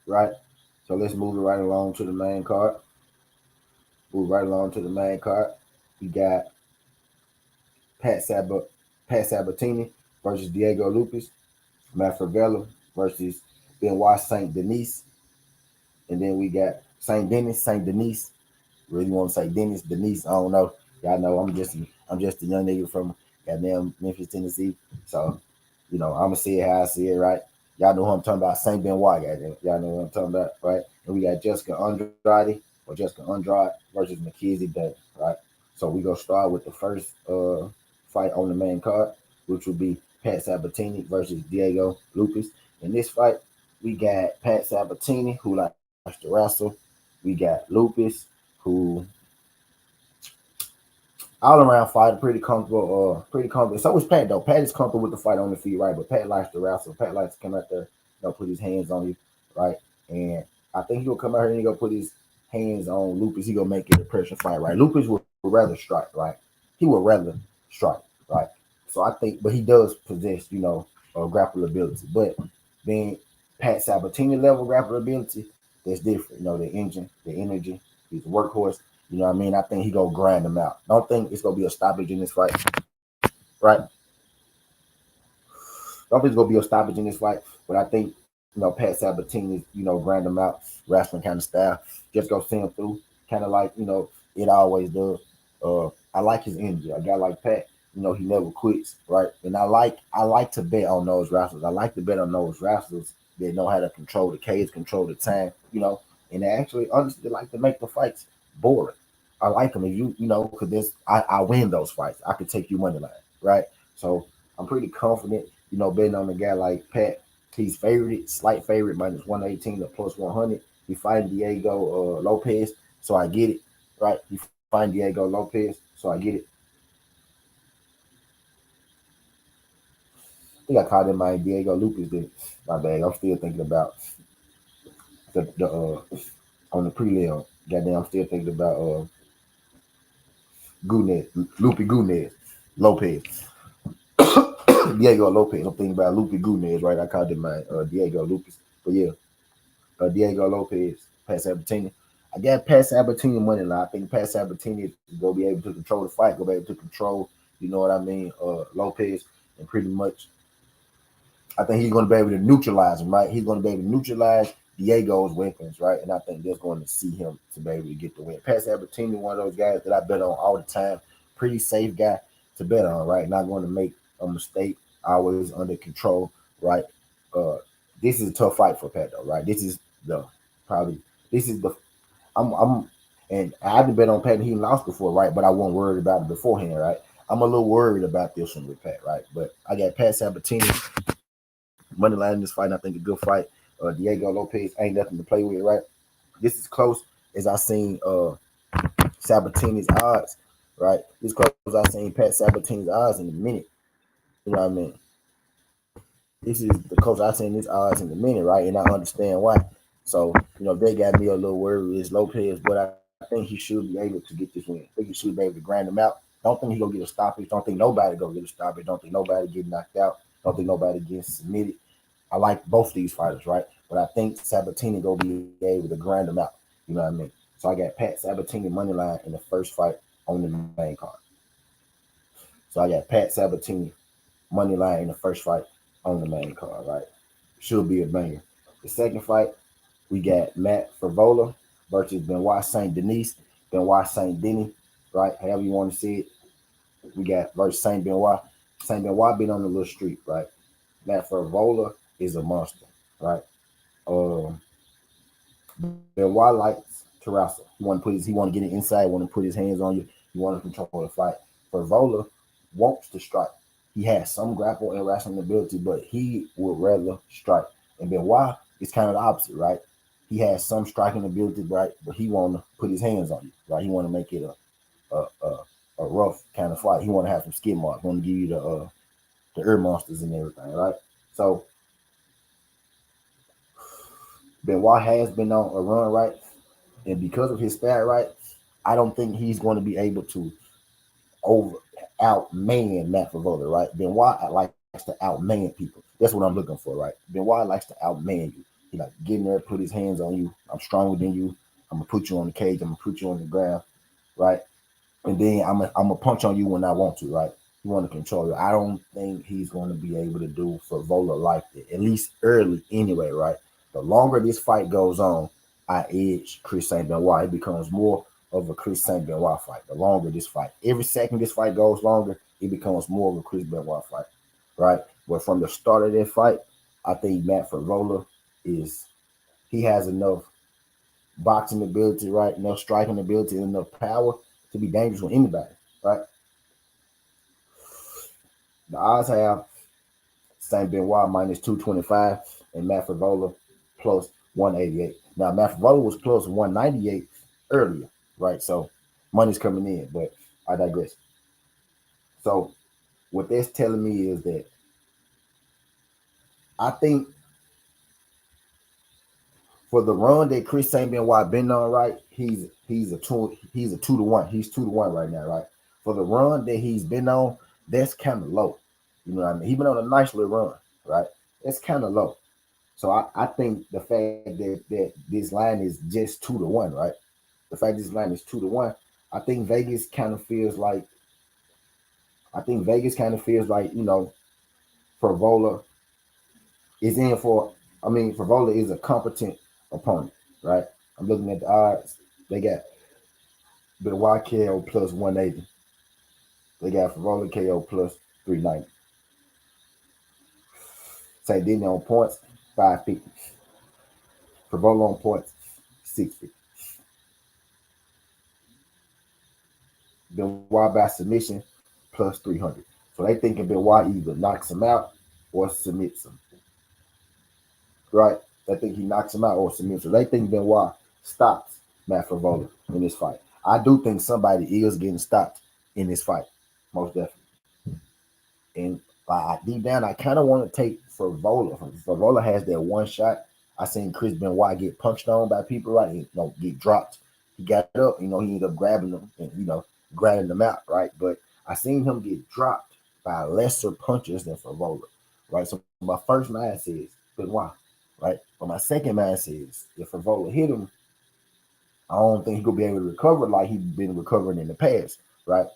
right? So let's move it right along to the main card. Move right along to the main card. We got Pat Sabat, Pat Sabatini versus Diego Lupus. Matt Favela versus Benoit Saint Denis. And then we got Saint Denis. Really want to say Denise. I don't know. Y'all know I'm just a young nigga from goddamn Memphis, Tennessee. So, I'm gonna see it how I see it, right? Y'all know who I'm talking about, Saint Benoit, goddamn. Y'all know what I'm talking about, right? And we got Jessica Andrade versus Mackenzie Day, right? So we gonna start with the first fight on the main card, which will be Pat Sabatini versus Diego Lucas. In this fight, we got Pat Sabatini, who likes to wrestle. We got Lucas, who all around fighter, pretty comfortable, pretty comfortable. So is Pat though. Pat is comfortable with the fight on the feet, right? But Pat likes to wrestle. Pat likes to come out there, put his hands on you, right? And I think he'll come out here and he'll put his hands on Lucas. He gonna make it a pressure fight, right? Lucas would rather strike, right? He would rather strike, right? So I think, but he does possess, grapple ability. But being Pat Sabatini level grapple ability, that's different. The engine, the energy. He's a workhorse. You know what I mean? I think he gonna grind him out. Don't think it's gonna be a stoppage in this fight, right? Don't think it's gonna be a stoppage in this fight, but I think Pat Sabatini, grind him out, wrestling kind of style. Just go see him through, kind of like it always does. I like his energy. A guy like Pat, he never quits, right? And I like to bet on those wrestlers. I like to bet on those wrestlers that know how to control the cage, control the time. and they actually honestly like to make the fights boring. I like them if because I win those fights. I could take you money line, right? So I'm pretty confident, betting on a guy like Pat. He's favored, slight favorite, minus 118 to plus 100. He fighting Diego Lopez, so I get it, right? He fighting Diego Lopez, so I get it. I think I called him my Diego Lopez, did it? My bad. I'm still thinking about the on the prelim. Goddamn, I'm still thinking about Gunez, Lupe Gunez, Lopez. Diego Lopez. I'm thinking about Lupe Gunez, right? I called him my Diego Lopez. But yeah, Diego Lopez, Pat Sabatini. I got Pat Sabatini money line. I think Pat Sabatini is going to be able to control the fight, go be able to control, you know what I mean, Lopez, and pretty much I think he's going to be able to neutralize him, right? He's going to be able to neutralize Diego's weapons, right? And I think they're going to see him to be able to get the win. Pat Sabatini, one of those guys that I bet on all the time. Pretty safe guy to bet on, right? Not going to make a mistake. Always under control, right? Uh, this is a tough fight for Pat, though, right? This is the probably this is the I'm and I haven't bet on Pat and he lost before, right? But I wasn't worried about it beforehand, right? I'm a little worried about this one with Pat, right? But I got Pat Sabatini money line in this fight. And I think a good fight. Diego Lopez ain't nothing to play with, right? This is close as I seen Sabatini's odds, right? This close as I seen Pat Sabatini's odds in a minute. You know what I mean? This is the close I seen his odds in a minute, right? And I understand why. So, they got me a little worried with Lopez, but I think he should be able to get this win. I think he should be able to grind him out. Don't think he's gonna get a stoppage. Don't think nobody gonna get a stoppage. Don't think nobody get knocked out. Don't think nobody gets submitted. I like both these fighters, right? But I think Sabatini gonna be able to grind them out. You know what I mean? So I got Pat Sabatini money line in the first fight on the main card. So I got Pat Sabatini money line in the first fight on the main card, right? Should be a banger. The second fight, we got Matt Favola versus Benoit Saint Denis, Benoit Saint Denis, right? However you want to see it. We got versus Saint Benoit. Saint Benoit been on the little street, right? Matt Favola is a monster, right? Um, Benoit likes to wrestle. He want to get it inside. Want to put his hands on you. He want to control the fight. Favola wants to strike. He has some grapple and wrestling ability, but he would rather strike. And Benoit is kind of the opposite, right? He has some striking ability, right? But he want to put his hands on you, right? He want to make it a rough kind of fight. He want to have some skid marks. Want to give you the ear monsters and everything, right? So Benoit has been on a run, right? And because of his style, right, I don't think he's going to be able to over outman Matt Favola, right? Benoit likes to outman people. That's what I'm looking for, right? Benoit likes to outman you. He like getting there, put his hands on you. I'm stronger than you. I'm gonna put you on the cage. I'm gonna put you on the ground, right? And then I'm gonna punch on you when I want to, right? You want to control you. I don't think he's going to be able to do Favola like that, at least early anyway, right? The longer this fight goes on, I edge Chris St. Benoit. It becomes more of a Chris St. Benoit fight. The longer this fight, every second this fight goes longer, it becomes more of a Chris Benoit fight, right? But from the start of that fight, I think Matt Favola he has enough boxing ability, right? Enough striking ability, and enough power to be dangerous with anybody, right? The odds have St. Benoit minus 225 and Matt Favola plus 188. Now, Matt Favola was plus 198 earlier, right? So money's coming in, but I digress. So what that's telling me is that I think for the run that Chris St. Benoit been on, right, he's a 2-1. He's 2-1 right now, right? For the run that he's been on, that's kind of low. You know what I mean? He's been on a nice little run, right? That's kind of low. So I think the fact that this line is just 2-1, right? The fact this line is 2-1, I think Vegas kind of feels like Favola is in for. I mean, Favola is a competent opponent, right? I'm looking at the odds. They got Benoit KO plus 180. They got Favola KO plus 390. Say Disney on points 550. Favola on points 650. Benoit by submission plus 300. So they thinking Benoit either knocks him out or submits him. Right? They think he knocks him out or submits him. They think Benoit stops Matt Favola in this fight. I do think somebody is getting stopped in this fight, most definitely. And deep down, I kind of want to take Favola. Favola has that one shot. I seen Chris Benoit get punched on by people, right? Get dropped. He got up, he ended up grabbing them and, grabbing them out, right? But I seen him get dropped by lesser punches than Favola, right? So my first mind says Benoit, right? But my second mind says if Favola hit him, I don't think he's going to be able to recover like he's been recovering in the past, right?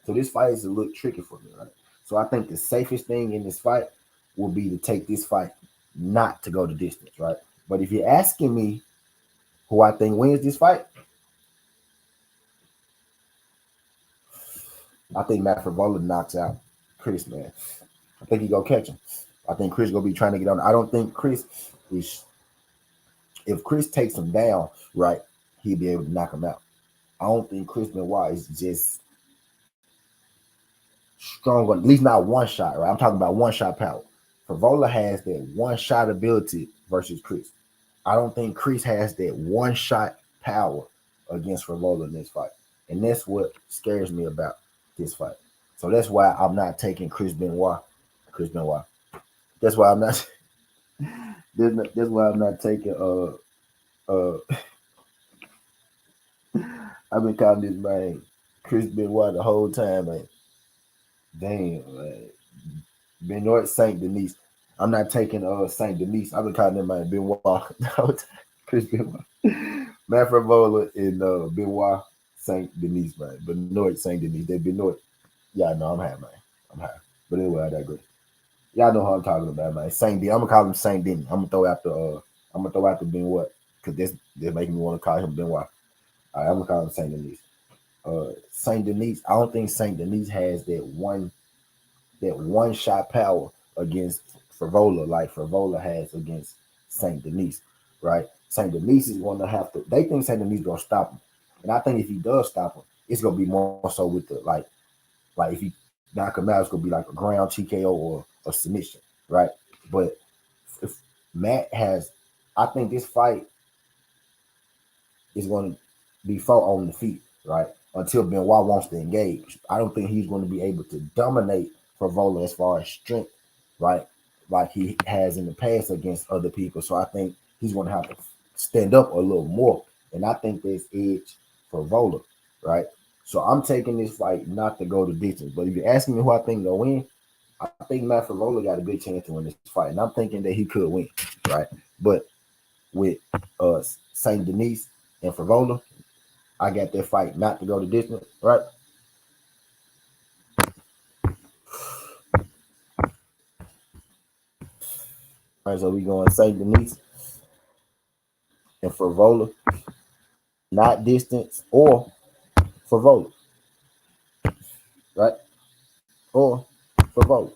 So this fight is a little tricky for me, right? So I think the safest thing in this fight will be to take this fight not to go the distance, right? But if you're asking me who I think wins this fight, I think Matt Favola knocks out Chris, man. I think he gonna catch him. I think Chris gonna be trying to get on. I don't think Chris is. If Chris takes him down, right, he'll be able to knock him out. I don't think Chris Benoit is just strong on, at least not one shot, right? I'm talking about one shot power. Favola has that one shot ability versus Chris. I don't think Chris has that one shot power against Favola in this fight. And that's what scares me about this fight. So that's why I'm not taking Chris Benoit. That's why I'm not that's why I'm not taking I've been calling this man Chris Benoit the whole time, man. Damn, man. Benoit Saint Denis. I'm not taking Saint Denis. I've been calling him man Benoit the whole time. Chris Benoit. Matt Favola and Benoit Saint Denis, man. Benoit Saint Denis. They Benoit. Yeah, no, I'm high, man. I'm high. But anyway, I digress. Y'all know how I'm talking about, man. Saint Denis. I'm gonna call him Saint Denis. I'm gonna throw out the Benoit because they're making me want to call him Benoit. All right, I'm gonna call him Saint Denis. Saint Denis. I don't think Saint Denis has that one shot power against Favola like Favola has against Saint Denis, right? Saint Denis is going to have to. They think Saint Denis is going to stop him, and I think if he does stop him, it's going to be more so with the like if he knock him out, it's going to be like a ground TKO or a submission, right? But if Matt has, I think this fight is going to be fought on the feet, right? Until Benoit wants to engage. I don't think he's going to be able to dominate Favola as far as strength, right? Like he has in the past against other people. So I think he's going to have to stand up a little more. And I think there's edge for Favola, right? So I'm taking this fight not to go the distance. But if you're asking me who I think will win, I think Matt Favola got a good chance to win this fight. And I'm thinking that he could win, right? But with Saint Denis and Favola, I got that fight not to go the distance, right? All right, so we going Saint Denis and Favola, not distance or Favola, right? Or Favola.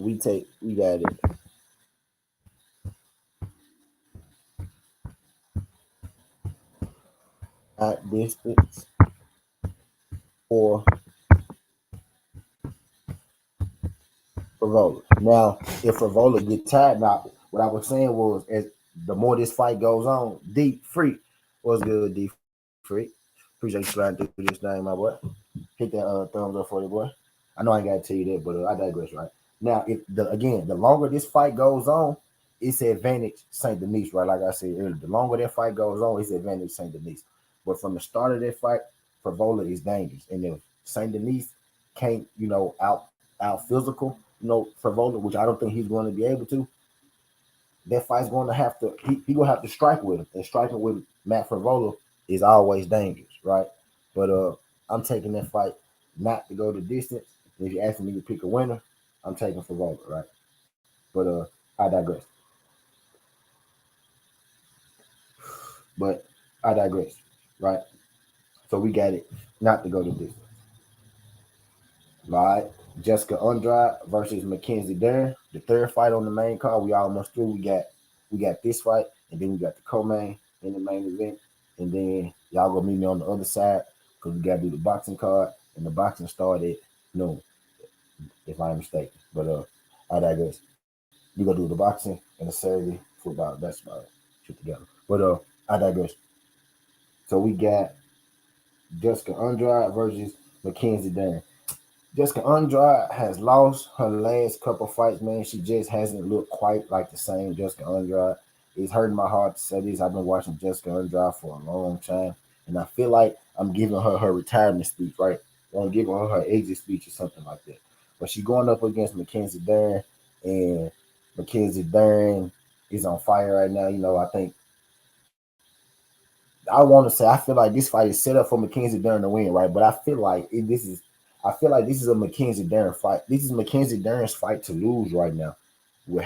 We got it. Not distance or Favola. Now, if Favola get tired, now what I was saying was, as the more this fight goes on, Deep Freak was good. Deep Freak, appreciate you sliding through this thing, my boy. Hit that thumbs up for you, boy. I know I ain't got to tell you that, but I digress, right? Now, if the longer this fight goes on, it's advantage Saint Denis, right? Like I said earlier, the longer that fight goes on, it's advantage Saint Denis. But from the start of that fight, Favola is dangerous, and if Saint Denis can't, out physical, Favola, which I don't think he's going to be able to, that fight's going to have to he gonna have to strike with him, and striking with Matt Favola is always dangerous, right? But I'm taking that fight not to go the distance. If you're asking me to pick a winner, I'm taking Favola, right? But I digress. But I digress, right? So we got it not to go the distance. All right. Jessica Andrade versus Mackenzie Dern. The third fight on the main card. We almost through. We got We got this fight, and then we got the co-main in the main event, and then y'all gonna meet me on the other side because we gotta do the boxing card, and the boxing started at noon, if I'm mistaken. But I digress. We gonna do the boxing and the Saturday football. That's about shit together. But I digress. So we got Jessica Andrade versus Mackenzie Dern. Jessica Andrade has lost her last couple fights, man. She just hasn't looked quite like the same Jessica Andrade. It's hurting my heart to say this. I've been watching Jessica Andrade for a long time, and I feel like I'm giving her retirement speech, right? I'm giving her exit speech or something like that. But she's going up against Mackenzie Dern, and Mackenzie Dern is on fire right now. I think I want to say I feel like this fight is set up for Mackenzie Dern to win, right? But I feel like this is a Mackenzie Dern fight. This is Mackenzie Dern's fight to lose right now. With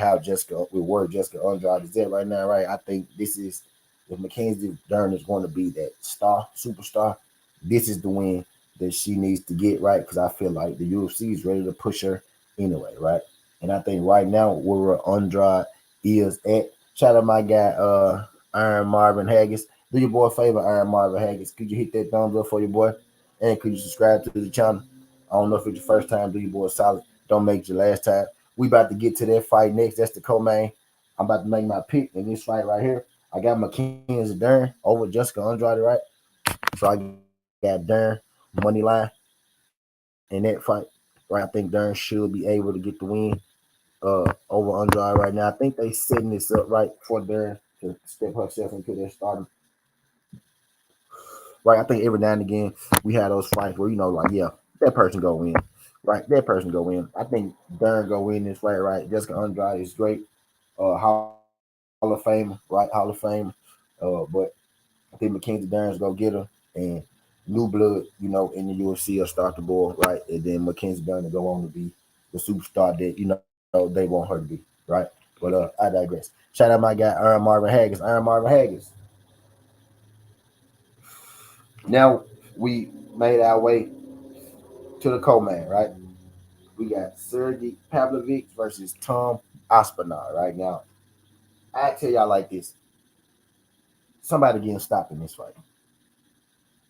where Jessica Andrade is at right now, right? I think this is if Mackenzie Dern is going to be that superstar. This is the win that she needs to get, right? Because I feel like the UFC is ready to push her anyway, right? And I think right now where Andrade is at. Shout out my guy, Iron Marvin Haggis. Do your boy a favor, Iron Marvin Haggis. Could you hit that thumbs up for your boy? And could you subscribe to the channel? I don't know if it's your first time. Do your boy solid. Don't make it your last time. We about to get to that fight next. That's the co-main. I'm about to make my pick in this fight right here. I got Mackenzie Dern over Jessica Andrade, right? So I got Dern money line in that fight, right? I think Dern should be able to get the win over Andrade right now. I think they setting this up right for Dern to step herself into their stardom. Right, I think every now and again we have those fights where like, yeah, that person go win, right? That person go win. I think Dern go win this fight, right? Jessica Andrade is great, Hall of Fame, right? Hall of Fame, but I think Mackenzie Dern's go get her, and new blood, in the UFC will start the ball, right? And then Mackenzie Dern will go on to be the superstar that they want her to be, right? But I digress. Shout out my guy Iron Marvin Haggis. Iron Marvin Haggis. Now we made our way to the co-main, right? We got Sergey Pavlovich versus Tom Aspinall right now. I tell y'all like this: somebody getting stopped in this fight.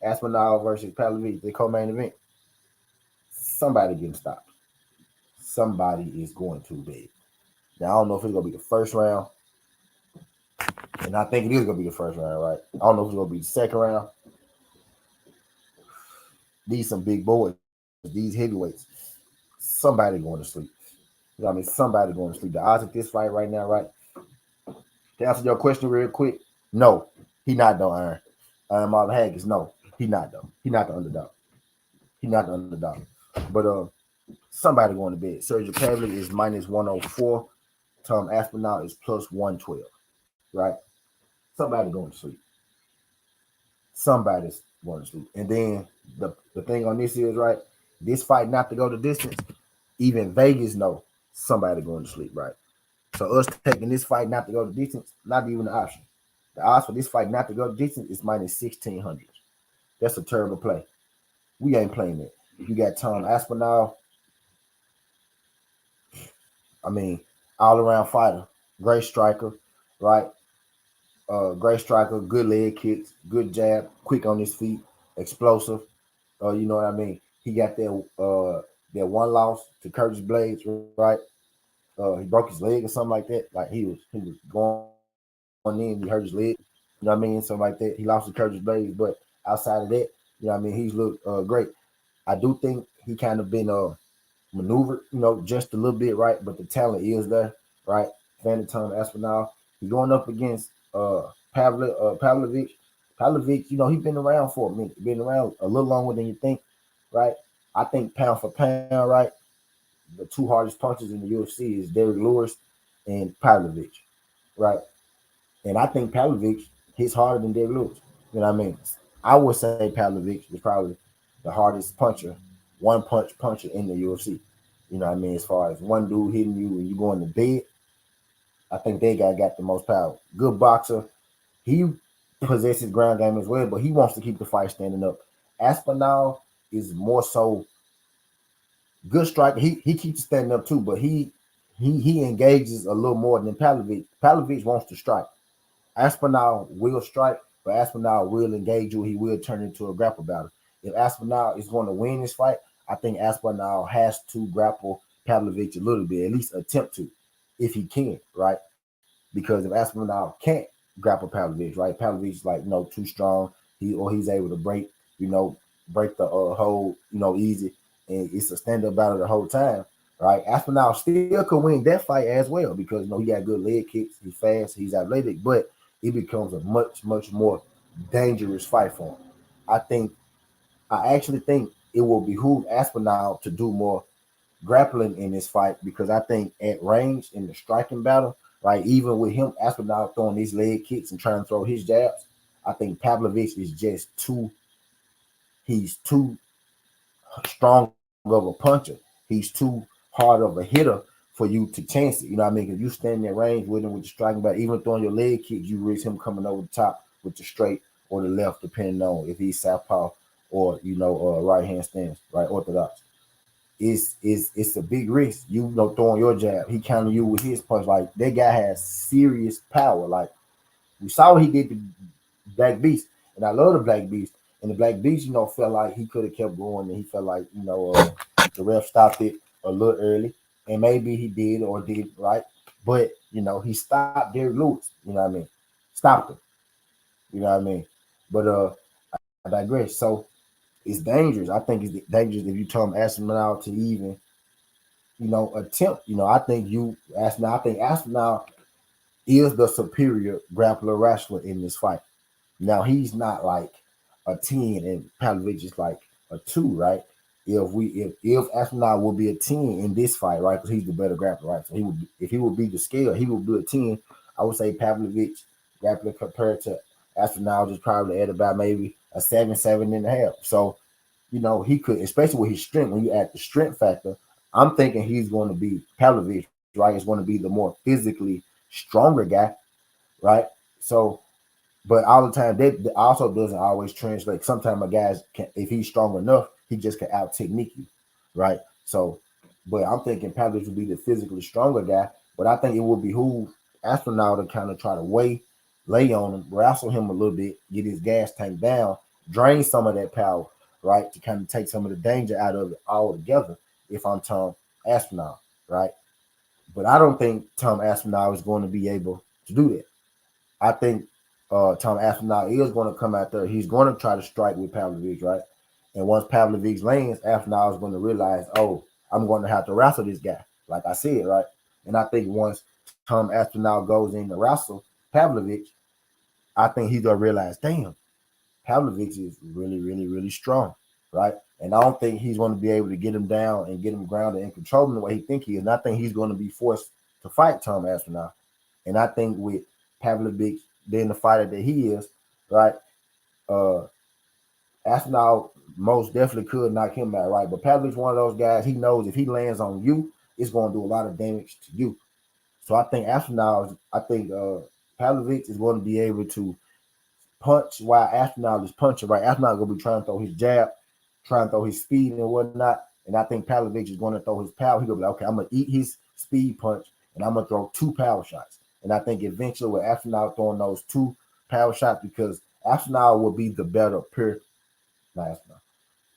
Aspinall versus Pavlovich, the co-main event. Somebody getting stopped. Somebody is going too big. Now I don't know if it's gonna be the first round, and I think it is gonna be the first round, right? I don't know if it's gonna be the second round. These some big boys, these heavyweights. Somebody going to sleep. Somebody going to sleep. The odds of this fight right now, right? To answer your question real quick, no, he not though, Iron. Marvin Haggis, no, he not though. He not the underdog. He not the underdog. But somebody going to bed. Sergio Pavlik is minus 104. Tom Aspinall is plus 112. Right? Somebody going to sleep. Somebody's going to sleep. And then the thing on this is, right, this fight not to go the distance, even Vegas know somebody going to sleep, right? So us taking this fight not to go the distance, not even an option. The odds for this fight not to go the distance is minus 1,600. That's a terrible play. We ain't playing it. You got Tom Aspinall. I mean, all around fighter, great striker, right? Great striker, good leg kicks, good jab, quick on his feet, explosive. You know what I mean? He got that one loss to Curtis Blades, right? He broke his leg or something like that. Like he was going in, he hurt his leg. You know what I mean? Something like that. He lost to Curtis Blades, but outside of that, he's looked great. I do think he kind of been maneuvered, just a little bit, right? But the talent is there, right? Tom Aspinall. He's going up against Pavlovich. Pavlovich, he's been around for a minute, been around a little longer than you think, right? I think pound for pound, right? The two hardest punches in the UFC is Derek Lewis and Pavlovich, right? And I think Pavlovich hits harder than Derek Lewis. You know what I mean? I would say Pavlovich is probably the hardest puncher, one punch puncher in the UFC. You know what I mean? As far as one dude hitting you and you going to bed, I think they got the most power. Good boxer. He possesses ground game as well, but he wants to keep the fight standing up. Aspinall is more so good striker. He keeps standing up too, but he engages a little more than Pavlovich. Pavlovich wants to strike. Aspinall will strike, but Aspinall will engage you. He will turn into a grapple battle. If Aspinall is going to win this fight, I think Aspinall has to grapple Pavlovich a little bit, at least attempt to, if he can, right? Because if Aspinall can't grapple Pavlovich, right? Pavlovich is like, too strong. He's able to break the hold, easy, and it's a stand up battle the whole time, right? Aspinall still could win that fight as well because he got good leg kicks, he's fast, he's athletic, but it becomes a much more dangerous fight for him. I think I actually think it will behoove Aspinall to do more grappling in this fight because I think at range in the striking battle, right, even with him Aspinall throwing these leg kicks and trying to throw his jabs, I think Pavlovich is just he's too strong of a puncher. He's too hard of a hitter for you to chance it. You know what I mean? Because you stand in range with him with the striking battle, even throwing your leg kicks, you risk him coming over the top with the straight or the left, depending on if he's southpaw or right hand stance, right, orthodox. It's a big risk. Throwing your jab, he countering you with his punch. Like that guy has serious power. Like we saw what he did to Black Beast, and I love the Black Beast. And the Black Beast, felt like he could have kept going, and he felt like the ref stopped it a little early, and maybe he did or did right, but he stopped Derrick Lewis. You know what I mean? Stopped him. You know what I mean? But I digress. So it's dangerous. I think it's dangerous if you tell him Aspinall to even attempt. I think Aspinall. I think Aspinall is the superior grappler wrestler in this fight. Now he's not like a 10 and Pavlovich is like a 2, right? If Aspinall will be a 10 in this fight, right? Because he's the better grappler, right? So if he would be the scale, he would be a 10. I would say Pavlovich grappler compared to Aspinall is probably at about maybe a 7, 7.5. So, he could, especially with his strength, when you add the strength factor, I'm thinking he's going to be Pavlovich, right? Is going to be the more physically stronger guy, right? So but all the time, that also doesn't always translate. Sometimes a guy can, if he's strong enough, he just can out technique you, right? So, but I'm thinking Pavlovich would be the physically stronger guy. But I think it would behoove Aspinall to kind of try to lay on him, wrestle him a little bit, get his gas tank down, drain some of that power, right, to kind of take some of the danger out of it altogether. If I'm Tom Aspinall, right? But I don't think Tom Aspinall is going to be able to do that. I think Tom Aspinall is going to come out there. He's going to try to strike with Pavlovich, right? And once Pavlovich lands, Aspinall is going to realize, oh, I'm going to have to wrestle this guy, like I said, right? And I think once Tom Aspinall goes in to wrestle Pavlovich, I think he's going to realize, damn, Pavlovich is really, really, really strong, right? And I don't think he's going to be able to get him down and get him grounded and control him the way he think he is. And I think he's going to be forced to fight Tom Aspinall. And I think with Pavlovich being the fighter that he is, right? Uh Aspinall most definitely could knock him out, right? But Pavlovich one of those guys, he knows if he lands on you, it's going to do a lot of damage to you. So I think Pavlovich is going to be able to punch while Aspinall is punching, right? Aspinall is going to be trying to throw his jab, trying to throw his speed and whatnot. And I think Pavlovich is going to throw his power. He's going to be like, okay, I'm going to eat his speed punch and I'm going to throw 2 power shots. And I think eventually with Aspinall throwing those 2 power shots, because Aspinall will be the better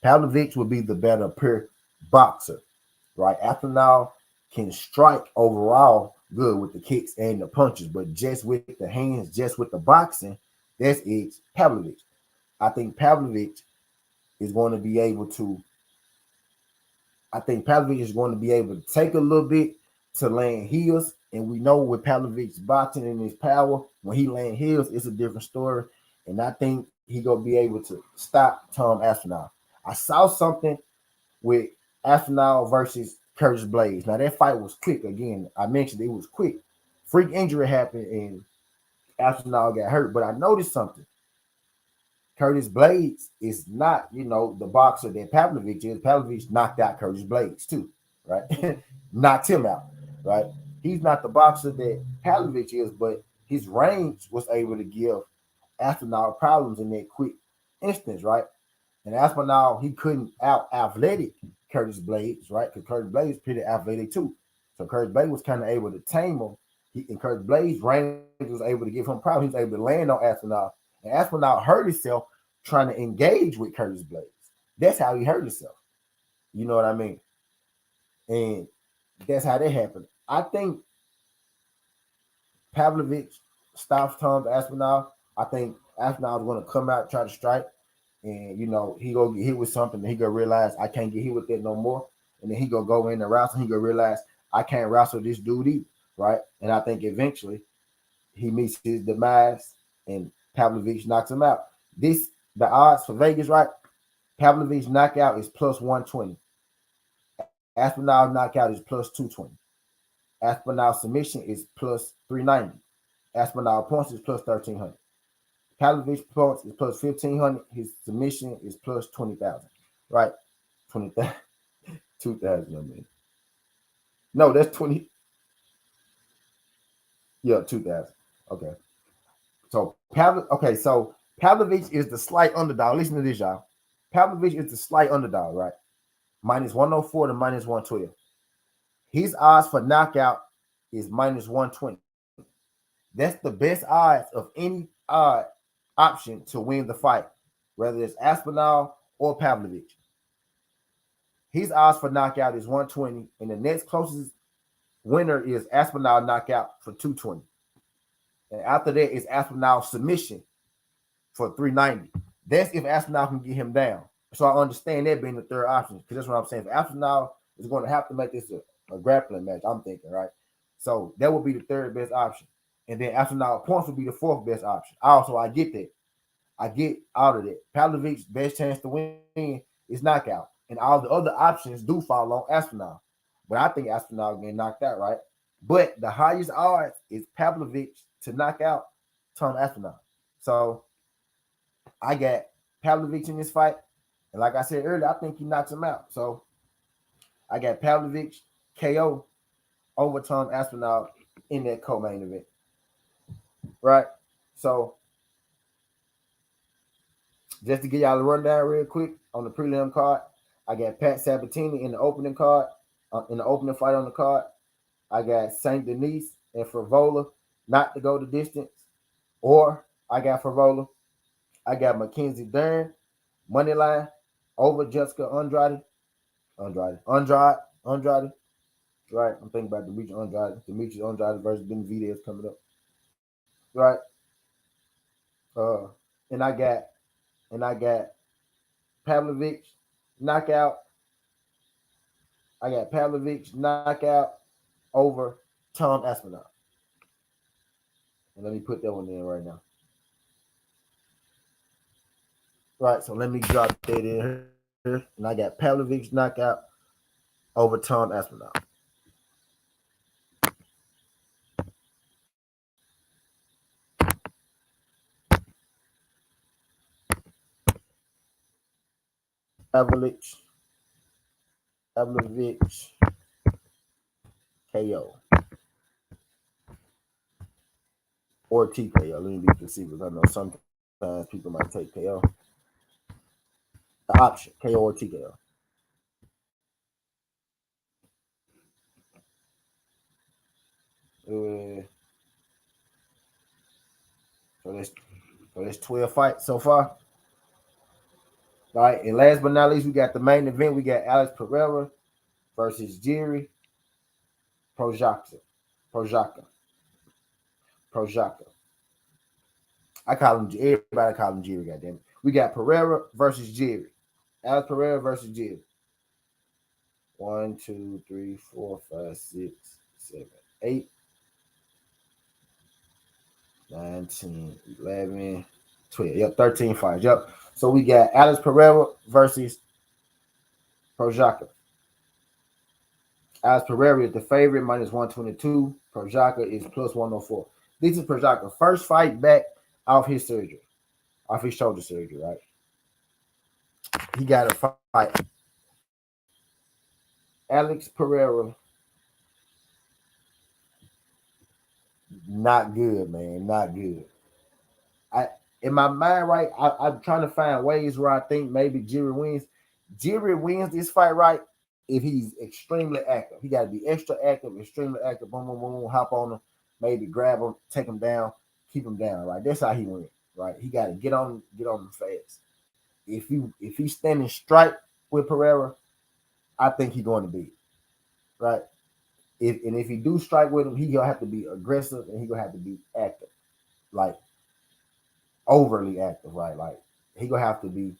Pavlovich will be the better pure boxer, right? Aspinall can strike overall good with the kicks and the punches, but just with the hands, just with the boxing, that's it. Pavlovich. I think Pavlovich is going to be able to I think Pavlovich is going to be able to take a little bit to land heels. And we know with Pavlovich's boxing and his power, when he land heels, it's a different story. And I think he gonna be able to stop Tom Aspinall. I saw something with Aspinall versus Curtis Blades. Now that fight was quick. Again, I mentioned it was quick. Freak injury happened and Aspinall got hurt. But I noticed something. Curtis Blades is not, the boxer that Pavlovich is. Pavlovich knocked out Curtis Blades too, right? Knocked him out, right? He's not the boxer that Pavlovich is, but his range was able to give Aspinall problems in that quick instance, right? And Aspinall, he couldn't out athletic Curtis Blades, right? Because Curtis Blades pretty athletic too. So Curtis Blades was kind of able to tame him. And Curtis Blades range was able to give him problems. He was able to land on Aspinall. And Aspinall hurt himself trying to engage with Curtis Blades. That's how he hurt himself. You know what I mean? And that's how that happened. I think Pavlovich stops Tom Aspinall. I think Aspinall is going to come out, try to strike, and he go get hit with something, and he gonna realize I can't get hit with that no more, and then he gonna go in and wrestle. He gonna realize I can't wrestle this dude either, right? And I think eventually he meets his demise, and Pavlovich knocks him out. The odds for Vegas, right? Pavlovich knockout is plus 120. Aspinall knockout is plus 220. Aspinall submission is plus 390. Aspinall points is plus 1300. Pavlovich points is plus 1500. His submission is plus 20,000. Right? 20,000. 2,000, I mean. No, that's 20. Yeah, 2,000. Okay. So Pavlovich is the slight underdog. Listen to this, y'all. Pavlovich is the slight underdog, right? Minus 104 to minus 112. His odds for knockout is minus 120. That's the best odds of any option to win the fight, whether it's Aspinall or Pavlovich. His odds for knockout is 120, and the next closest winner is Aspinall knockout for 220. And after that is Aspinall submission for 390. That's if Aspinall can get him down. So I understand that being the third option, because that's what I'm saying. If Aspinall is going to have to make this a grappling match, I'm thinking, right? So that would be the third best option. And then Aspinall points would be the fourth best option. Also, I get that. I get out of that. Pavlovich's best chance to win is knockout. And all the other options do fall on Aspinall. But I think Aspinall getting knocked out, right? But the highest odds is Pavlovich to knock out Tom Aspinall. So I got Pavlovich in this fight. And like I said earlier, I think he knocks him out. So I got Pavlovich KO over Tom Aspinall in that co-main event. Right? So just to give y'all a rundown real quick on the prelim card, I got Pat Sabatini in the opening card, in the opening fight on the card. I got St. Denis and Favola not to go the distance. Or I got Favola. I got Mackenzie Dern, money line, over Jessica Andrade. Right. I'm thinking about Demetrius Andrade versus Benavidez coming up. Right. And I got Pavlovich knockout. I got Pavlovich knockout over Tom Aspinall. And let me put that one in right now. Right, so let me drop that in here. And I got Pavlovich knockout over Tom Aspinall. Pavlovich KO. Or TKO. Let me be specific. I know sometimes people might take KO. The option, KO or TKO. So that's 12 fights so far. All right, and last but not least, we got the main event. We got Alex Pereira versus Jiri Prochazka. I call him, everybody call him Jiri, goddamn it. We got Pereira versus Jiri. Alex Pereira versus Jiri. 1, 2, 3, 4, 5, 6, 7, 8, 9, 10, 11, 12. Yep, 13 fights. Yep. So we got Alex Pereira versus Prochazka. Alex Pereira is the favorite, minus 122. Prochazka is plus 104. This is Prochazka's first fight back off his surgery, off his shoulder surgery, right? He got a fight. Alex Pereira, not good, man, not good. In my mind, right, I'm trying to find ways where I think maybe Jiri wins. Jiri wins this fight, right? if he's extremely active, he got to be extra active, extremely active. Boom, boom, boom, boom, hop on him, maybe grab him, take him down, keep him down. Right, that's how he went. Right, he got to get on him fast. If he's standing straight with Pereira, I think he's going to beat. Right, if he do strike with him, he gonna have to be aggressive and he gonna have to be active, like overly active. Right, like he gonna have to be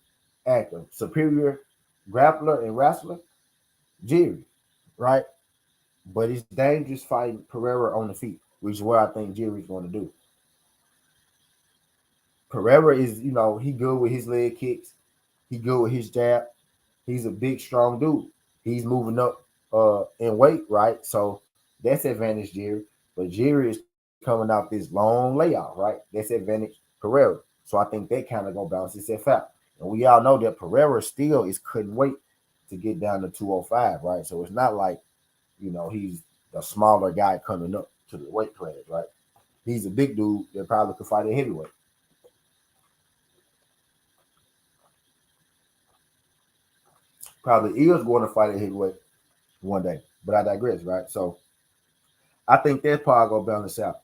active. Superior grappler and wrestler, Jerry. Right, but it's dangerous fighting Pereira on the feet, which is what I think Jerry's going to do. Pereira is, he good with his leg kicks. He good with his jab. He's a big, strong dude. He's moving up in weight, right? So that's advantage Jerry. But Jerry is coming off this long layoff, right? That's advantage Pereira. So I think that kind of gonna balance itself out. And we all know that Pereira still is cutting weight to get down to 205, right? So it's not like, he's the smaller guy coming up to the weight class, right? He's a big dude that probably could fight at heavyweight. Probably is going to fight at heavyweight one day. But I digress, right? So I think that's probably gonna balance out.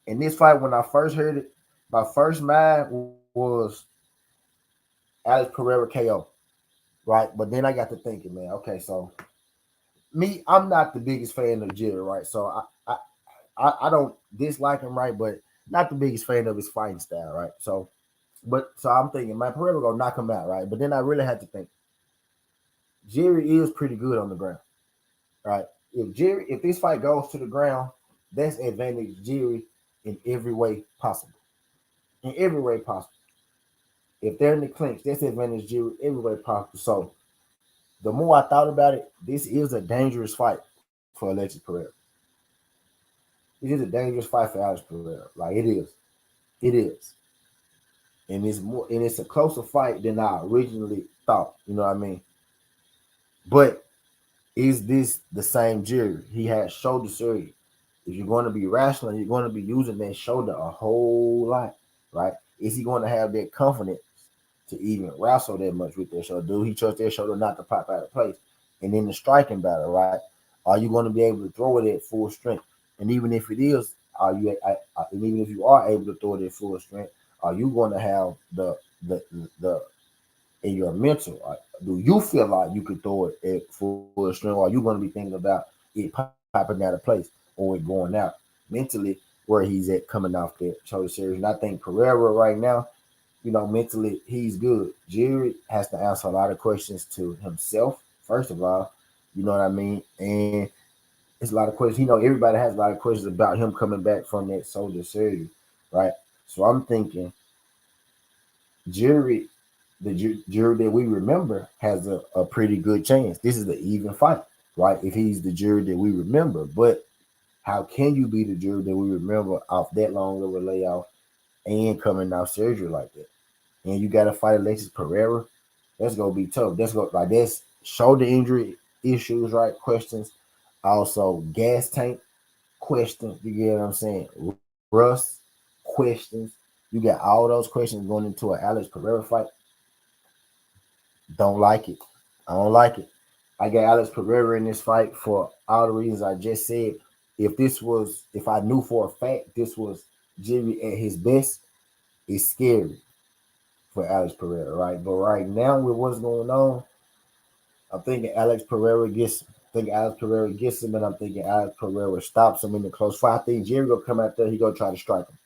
In this fight, when I first heard it, my first mind was Alex Pereira KO, right? But then I got to thinking, man, okay, so me, I'm not the biggest fan of Jerry, right? So I don't dislike him, right? But not the biggest fan of his fighting style, right? So I'm thinking, man, Pereira gonna knock him out, right? But then I really had to think, Jerry is pretty good on the ground, right? If this fight goes to the ground, that's advantage Jerry in every way possible. In every way possible. If they're in the clinch, that's advantage Jerry every way possible. So the more I thought about it, this is a dangerous fight for Alexis Pereira. It is a dangerous fight for Alex Pereira. Like it is. It is. And it's a closer fight than I originally thought. You know what I mean? But is this the same Jerry? He has shoulder surgery. If you're going to be wrestling, you're going to be using that shoulder a whole lot, right? Is he going to have that confidence to even wrestle that much with that shoulder? Do he trust that shoulder not to pop out of place? And in the striking battle, right? Are you going to be able to throw it at full strength? And even if it is, and even if you are able to throw it at full strength, are you going to have the in your mental? Do you feel like you could throw it at full strength, or are you going to be thinking about it popping out of place or it going out mentally where he's at coming off that shoulder series? And I think Pereira right now, mentally he's good. Jerry has to answer a lot of questions to himself, first of all, you know what I mean? And it's a lot of questions. Everybody has a lot of questions about him coming back from that shoulder surgery, right? So I'm thinking Jerry, the jury that we remember, has a pretty good chance. This is the even fight, right? If he's the jury that we remember. But how can you be the jury that we remember off that long of a layoff and coming off surgery like that? And you got to fight Alexis Pereira. That's gonna be tough. That's shoulder injury issues, right? Questions. Also, gas tank questions. You get what I'm saying? Rust questions. You got all those questions going into an Alex Pereira fight. Don't like it. I don't like it. I got Alex Pereira in this fight for all the reasons I just said. If I knew for a fact this was Jimmy at his best, it's scary for Alex Pereira, right? But right now, with what's going on, I'm thinking Alex Pereira gets. I think Alex Pereira gets him, and I'm thinking Alex Pereira stops him in the close fight. I think Jerry gonna come out there. He gonna try to strike him.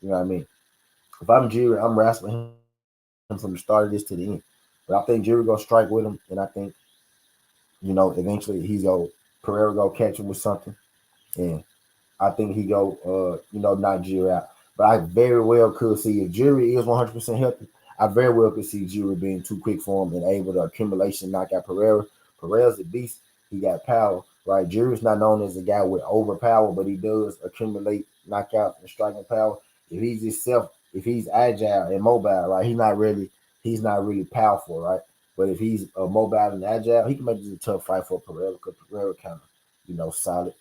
You know what I mean? If I'm Jerry, I'm wrestling him from the start of this to the end. But I think Jerry gonna strike with him, and I think eventually Pereira go catch him with something, and I think he go knock Jerry out. But I very well could see if Jerry is 100% healthy, I very well could see Jerry being too quick for him and able to accumulation knock out Pereira. Pereira's a beast. He got power, right? Jerry's not known as a guy with overpower, but he does accumulate knockouts and striking power. If he's agile and mobile, right? He's not really powerful, right? But if he's mobile and agile, he can make this a tough fight for Pereira because Pereira kind of, solid,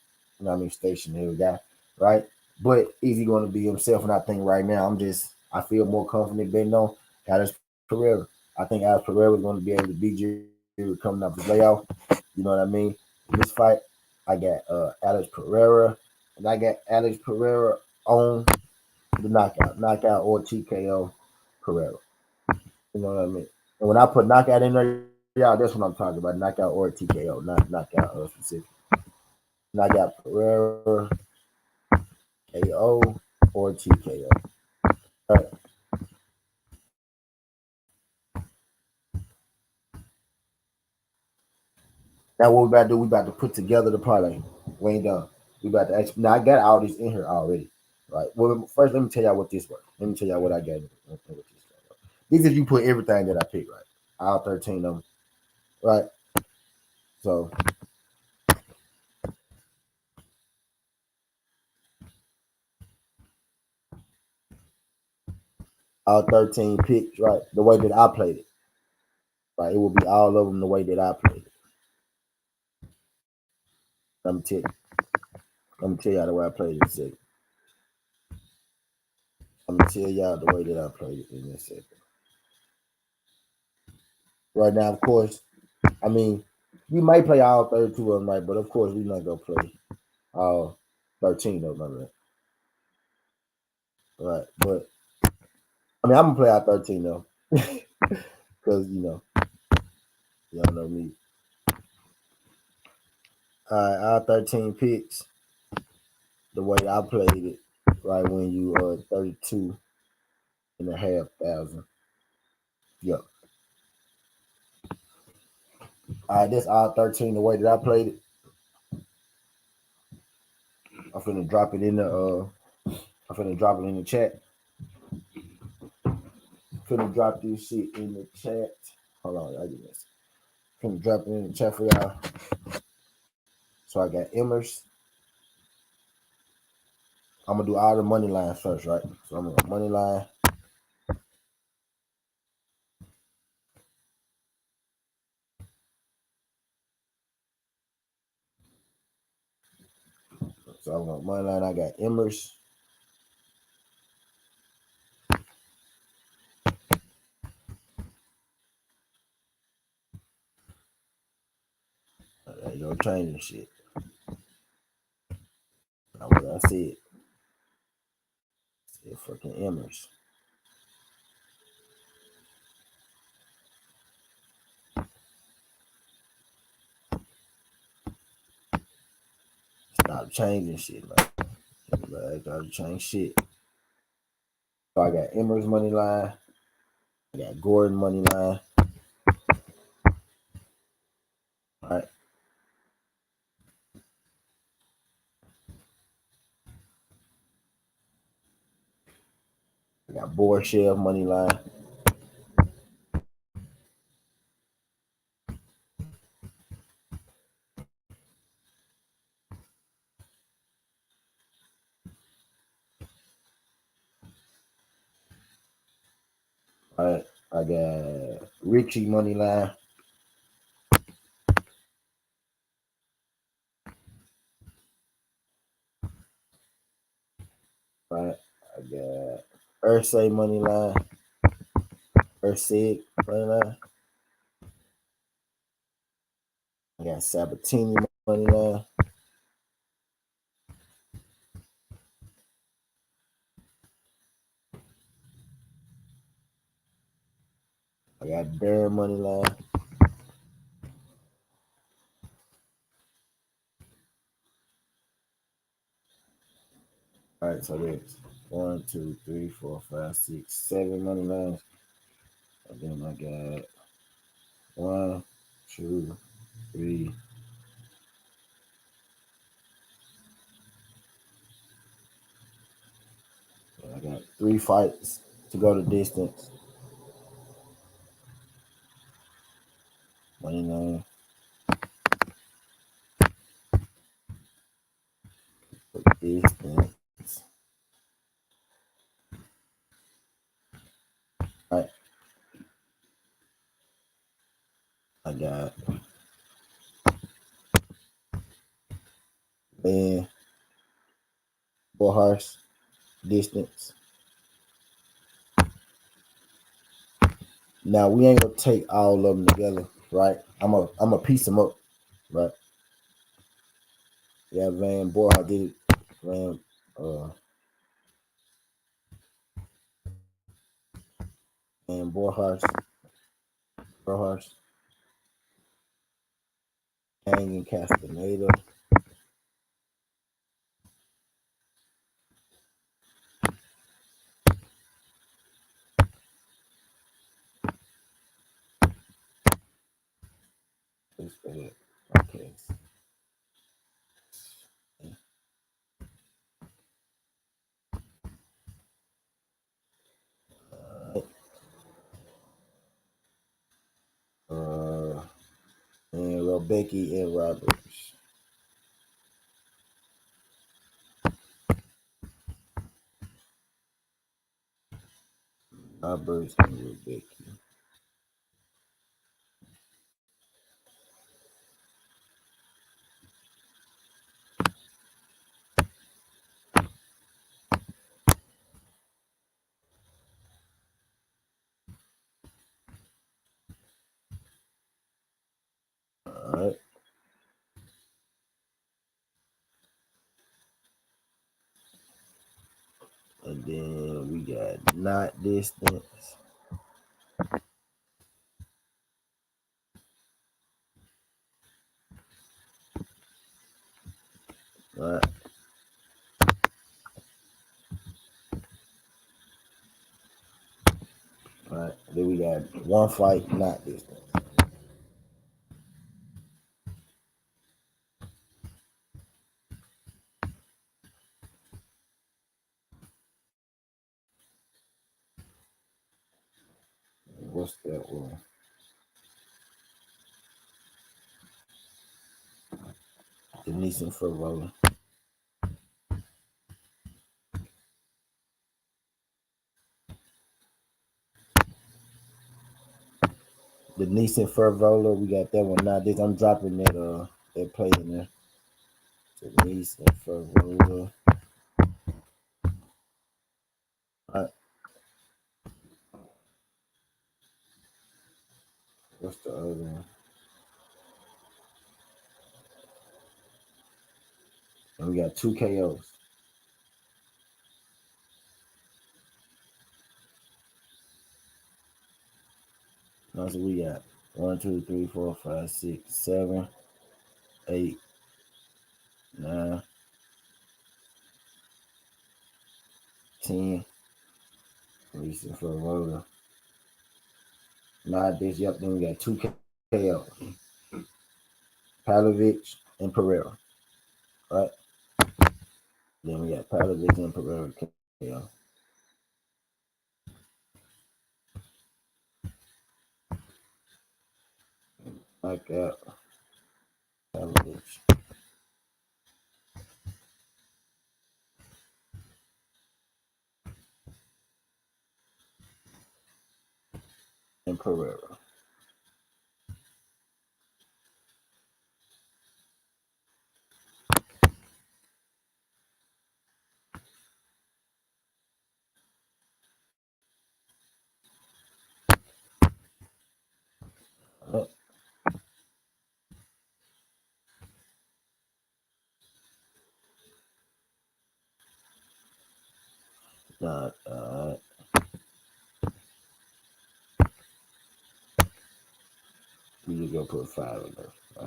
stationary guy, right? But is he going to be himself? And I think right now, I feel more confident betting on Alex Pereira. I think Alex Pereira is going to be able to beat Jerry coming off his layoff. You know what I mean? In this fight, I got Alex Pereira, and I got Alex Pereira on the knockout or TKO Pereira. You know what I mean? And when I put knockout in there, yeah, that's what I'm talking about. Knockout or TKO, not knockout specific. Knockout Pereira, KO, or TKO. All right. Now what we about to do? We about to put together the parlay. We ain't done. We about to actually. Now I got all these in here already. Right. Well, first let me tell y'all what this was. Let me tell y'all what I got. These if you put everything that I picked right. All 13 of them. Right. So all 13 picks, right? The way that I played it. Right. It will be all of them the way that I played it. Let me tell you. Let me tell y'all the way I played it in a second. I'm gonna tell y'all the way that I played it in a second. Right now, of course, I mean, we might play all 32 of them, right? But of course, we're not gonna play all 13 of them, right? But I mean, I'm gonna play all 13 though, because y'all know me. All 13 picks, the way I played it, right? When you 32 and a half thousand. Yep. All right, that's all 13 the way that I played it. I'm finna drop it in the chat. Finna drop this shit in the chat. Hold on, y'all get this. Finna drop it in the chat for y'all. So I got Emmers. I'm gonna do all the money lines first, right? So I'm gonna money line. So I'm gonna money line. I got Emmers. There you go, changing shit. Now what I said. Said fucking Emmers. Stop changing shit, man. I gotta change shit. So I got Emmers money line. I got Gordon money line. All right. I got Borshev money line. All right. I got Richie money line. All right. I got Ursay money line. Ursay money line. I got Sabatini money line. I got Darren money line. All right, so there's 1, 2, 3, 4, 5, 6, 7 money lines. And then I got 1, 2, 3. I got 3 fights to go the distance. Money line. For distance. All right. I got Ben Borhars distance. Now we ain't gonna take all of them together. right? I'm a piece them up, right? Yeah, Van Boy, I did it. Van, Van Borjas, Gang and Castaneda. Okay. Uh, and Rebecca and Roberts. Roberts and Rebecca. All right. And then we got not distance. All right. All right. Then we got one fight, not distance. What's that one? Denise and Furrow. Denise and Furvola, we got that one. Now this I'm dropping that play in there. Denise and Furvola. All right. What's the other one? And we got two KOs. Now so we got 1, 2, 3, 4, 5, 6, 7, 8, 9, 10. Denise and Furvola. Now this, yep, then we got two KOs. Pavlovich and Pereira. Right? Then we got Pavlovich and Pereira KO. Like that. Pavlovich and Pereira. Not we just gonna put 5 in there. All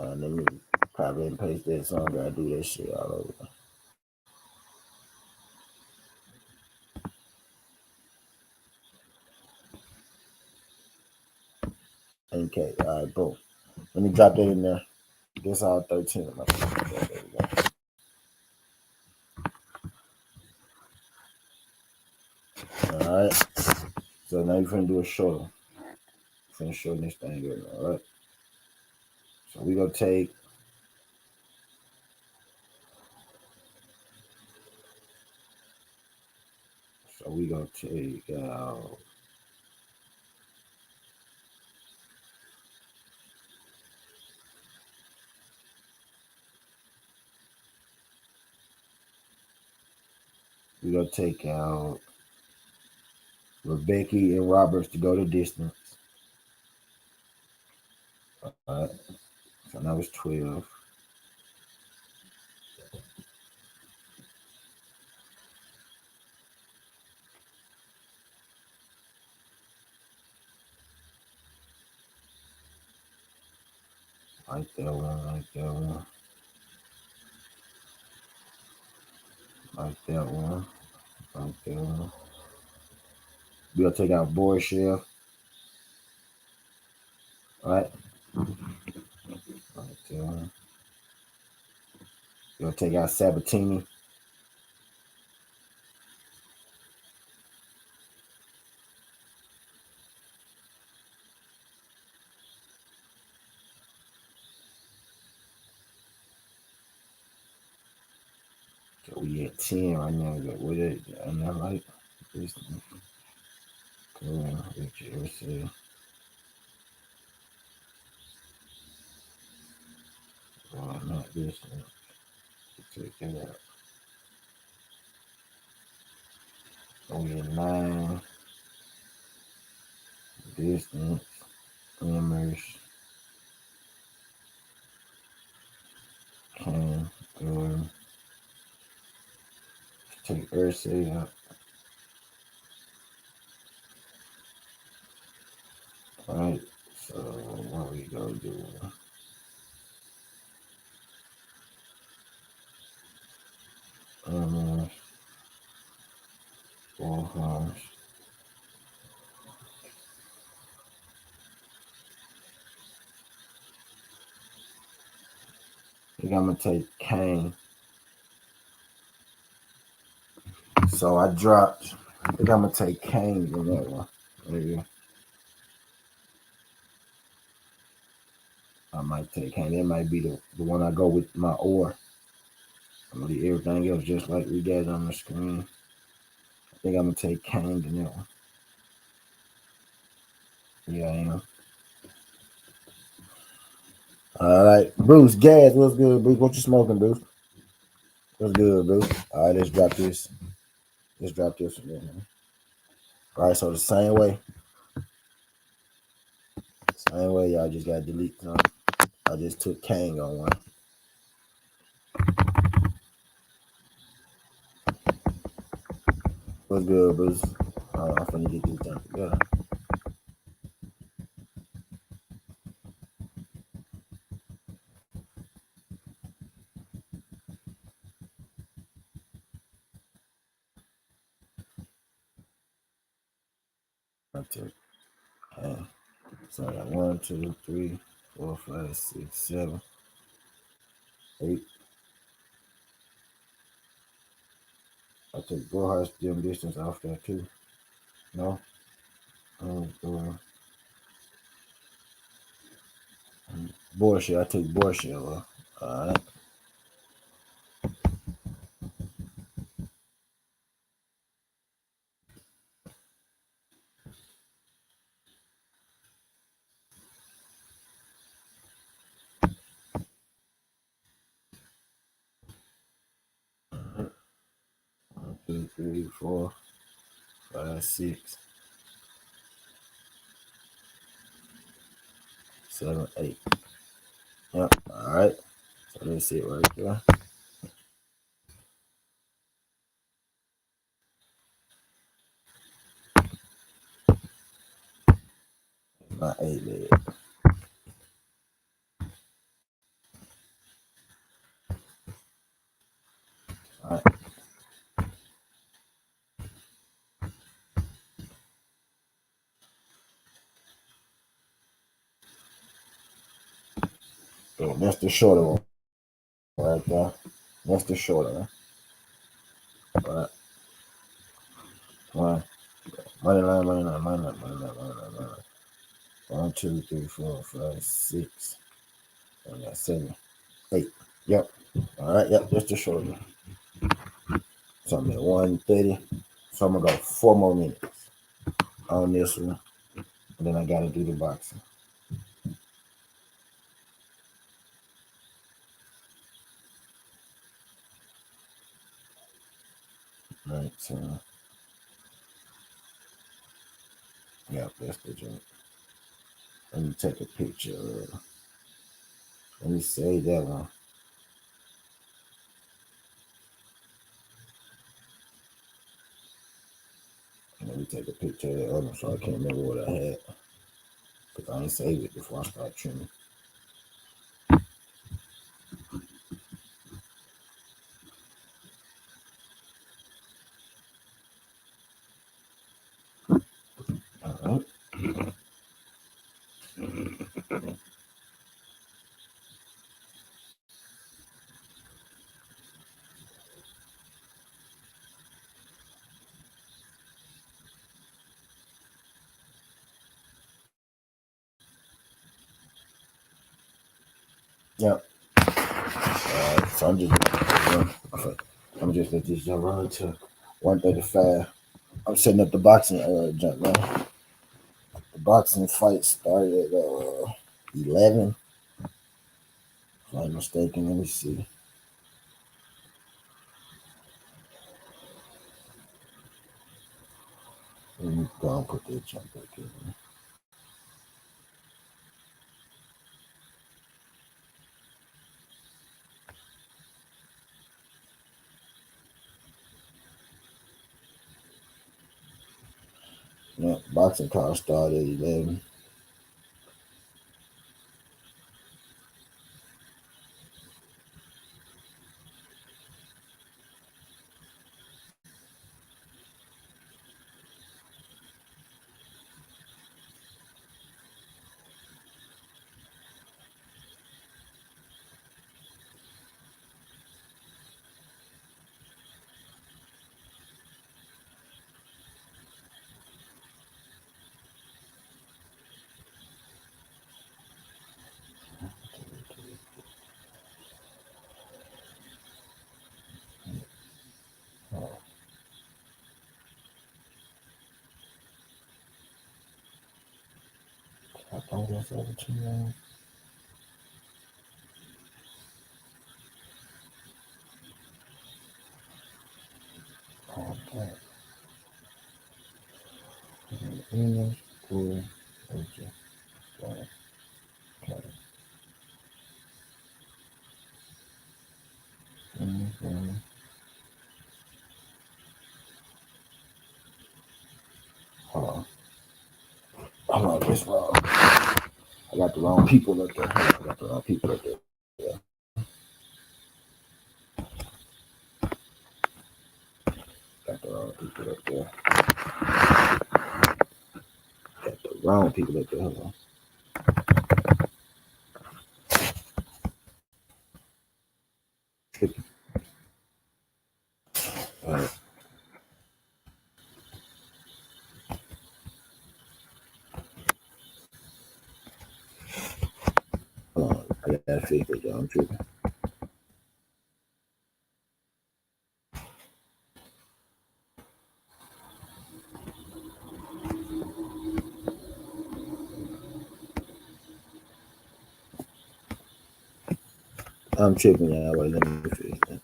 right. Let me copy and paste that song. Gotta do that shit all over. Okay, all right, boom. Let me drop that in there. This all 13 of my shit. There we go. All right. So now you're gonna do a shorter. Finna shorten this thing here. All right. So we gonna take. So we gonna take. We're gonna take out Rebecca and Roberts to go the distance. All right. So now it's 12. Like that one, like that one. Like that one. Like that one. We'll take out Boris Chef. All right. Like that one. We'll take out Sabatini. So we at 10 right now. With it, and I like this. Cool. Let's see. Oh, not this one. Take that out. So we at 9. Distance. Glimmers. Can. Good. Take Ursay out. Alright, so what we gonna do? Four harms. I think I'm gonna take Kane. So I dropped. I think I'm gonna take Kane in that one. Maybe I might take Kane. That might be the one I go with my or. I'm gonna leave everything else just like we got on the screen. I think I'm gonna take Kane in that one. Yeah, I am. All right, Bruce, Gas, what's good, Bruce? What you smoking, Bruce? What's good, Bruce? All right, let's drop this. Let's drop this one. Man. All right, so the same way, y'all just gotta delete some. I just took Kang on one. What's good, Bruce? I'm finna get this done together. I took Kang. So I got 1, 2, 3, 4, 5, 6, 7, 8. I took Gohart's dim distance off there too. No? Bullshit. I took bullshit. Alright. One, 2, 3, 4, 5, 6, 7, 8. Yep. Alright. So let's see it right there. My 8 leg. Alright. So that's the shorter one right there. That's the shorter one. Alright. One. Money line, money line, money line, money line, money line, money line. 1, 2, 3, 4, 5, 6. And that's 7, 8. Yep. Alright, yep, that's the short one. So I'm at 130. So I'm gonna go 4 more minutes on this one. And then I gotta do the boxing. Right, so yeah, that's the joint. Let me take a picture. Let me save that one. Let me take a picture of the other one so I can't remember what I had. Because I ain't saved it before I start trimming. All right. Yep. So I'm just let this jump run to 135. I'm setting up the boxing jump now. The boxing fight started at 11. If I'm not mistaken, let me see. Let me go and put that jump back in. Yeah, boxing card started at 11. I thought that's 17. Okay. English, cool, okay. Okay. Mm-hmm. Hold on. Hold on, this wrong. I got the wrong people up there. I got the wrong people up there. Yeah. Got the wrong people up there. Got the wrong people up there. Hold on. All right. Hold on. I gotta fix it, y'all. I'm tripping. I'm tripping, y'all. Wait, let me fix it.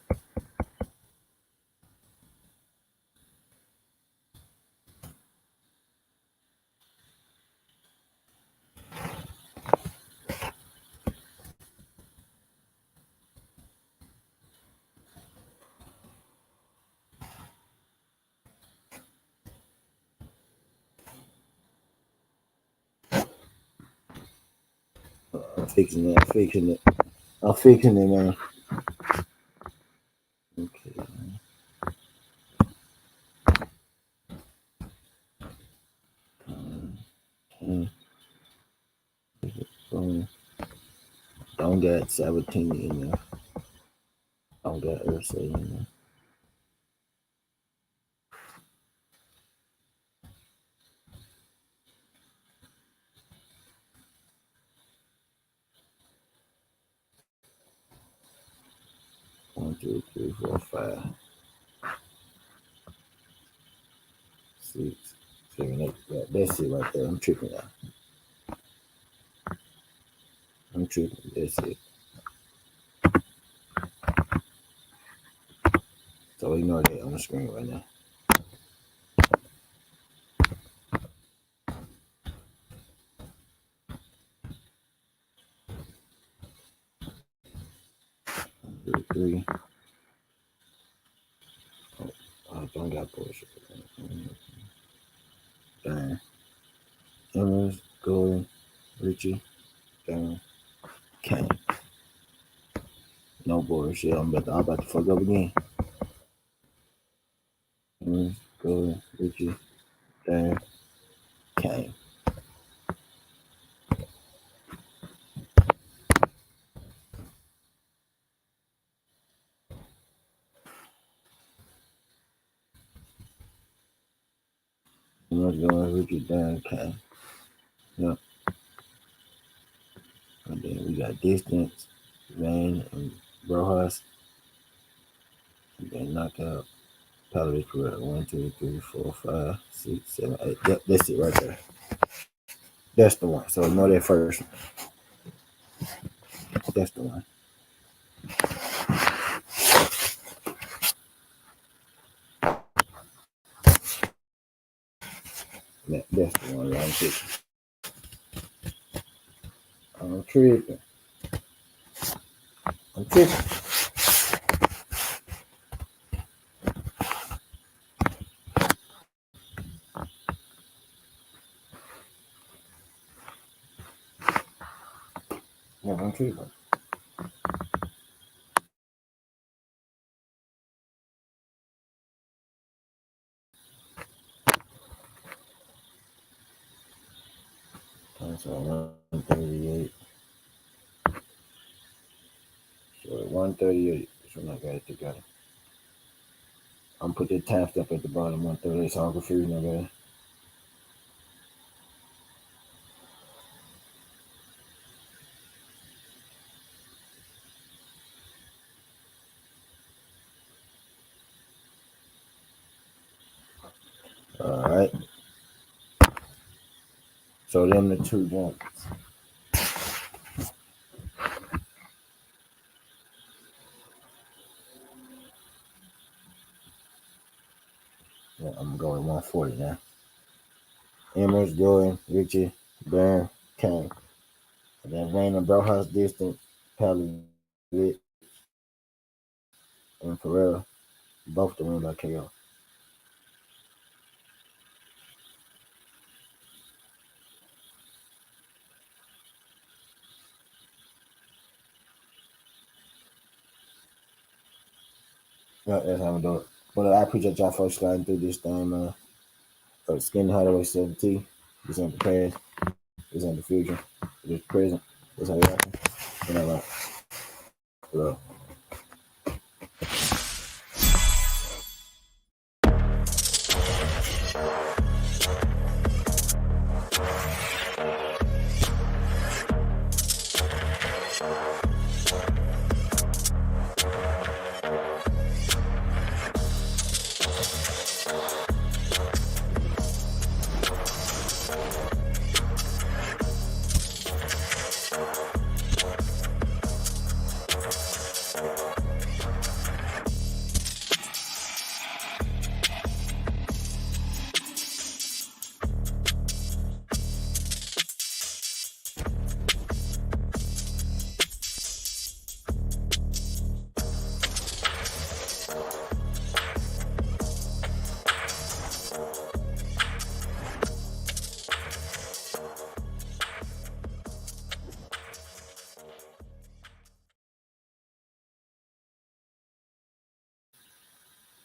I'm fixing it. I'm fixing it. I'm fixing it, man. Okay. Mm, don't get 17 in there. Don't get Ursa in there. 1, 2, 3, 4, 5, 6, 7, 8. Yeah, that's it right there. I'm tripping now. I'm tripping. That's it. So ignore that on the screen right now. 3. I don't got bullshit. Dang. Emmons, Golden, Richie, dang. Kane. No bullshit. I'm about to fuck up again. Emmons, Golden, Richie, dang. Kane. Emmons, Golden, Richie, dang. Kane. Yep. And then we got distance, Vane, and Rojas. And then knockout. Pavlovich, Pereira. 1, 2, 3, 4, 5, 6, 7, 8. Yep, that's it right there. That's the one. So ignore that first one. That's the one. That's the one. I'm tripping. I'm tripping. I'm tripping. Yeah, I'm tripping. So 138. So 138. So I got it together. I'm put that time step at the bottom 138 so I'm confused nobody. Alright. So them the two jumps. Yeah, I'm going 140 now. Emmers, Jordan, Richie, Barron, Kane. And then Vane and Brohouse distance, Pavlovich, and Pereira. Both the win by KO. Yeah, that's how I'm doing it. But I appreciate y'all folks sliding through this thing, man. Skinny Hideaway 7T. This ain't the past. This ain't the future. This present. This how you acting. You know, like, bro.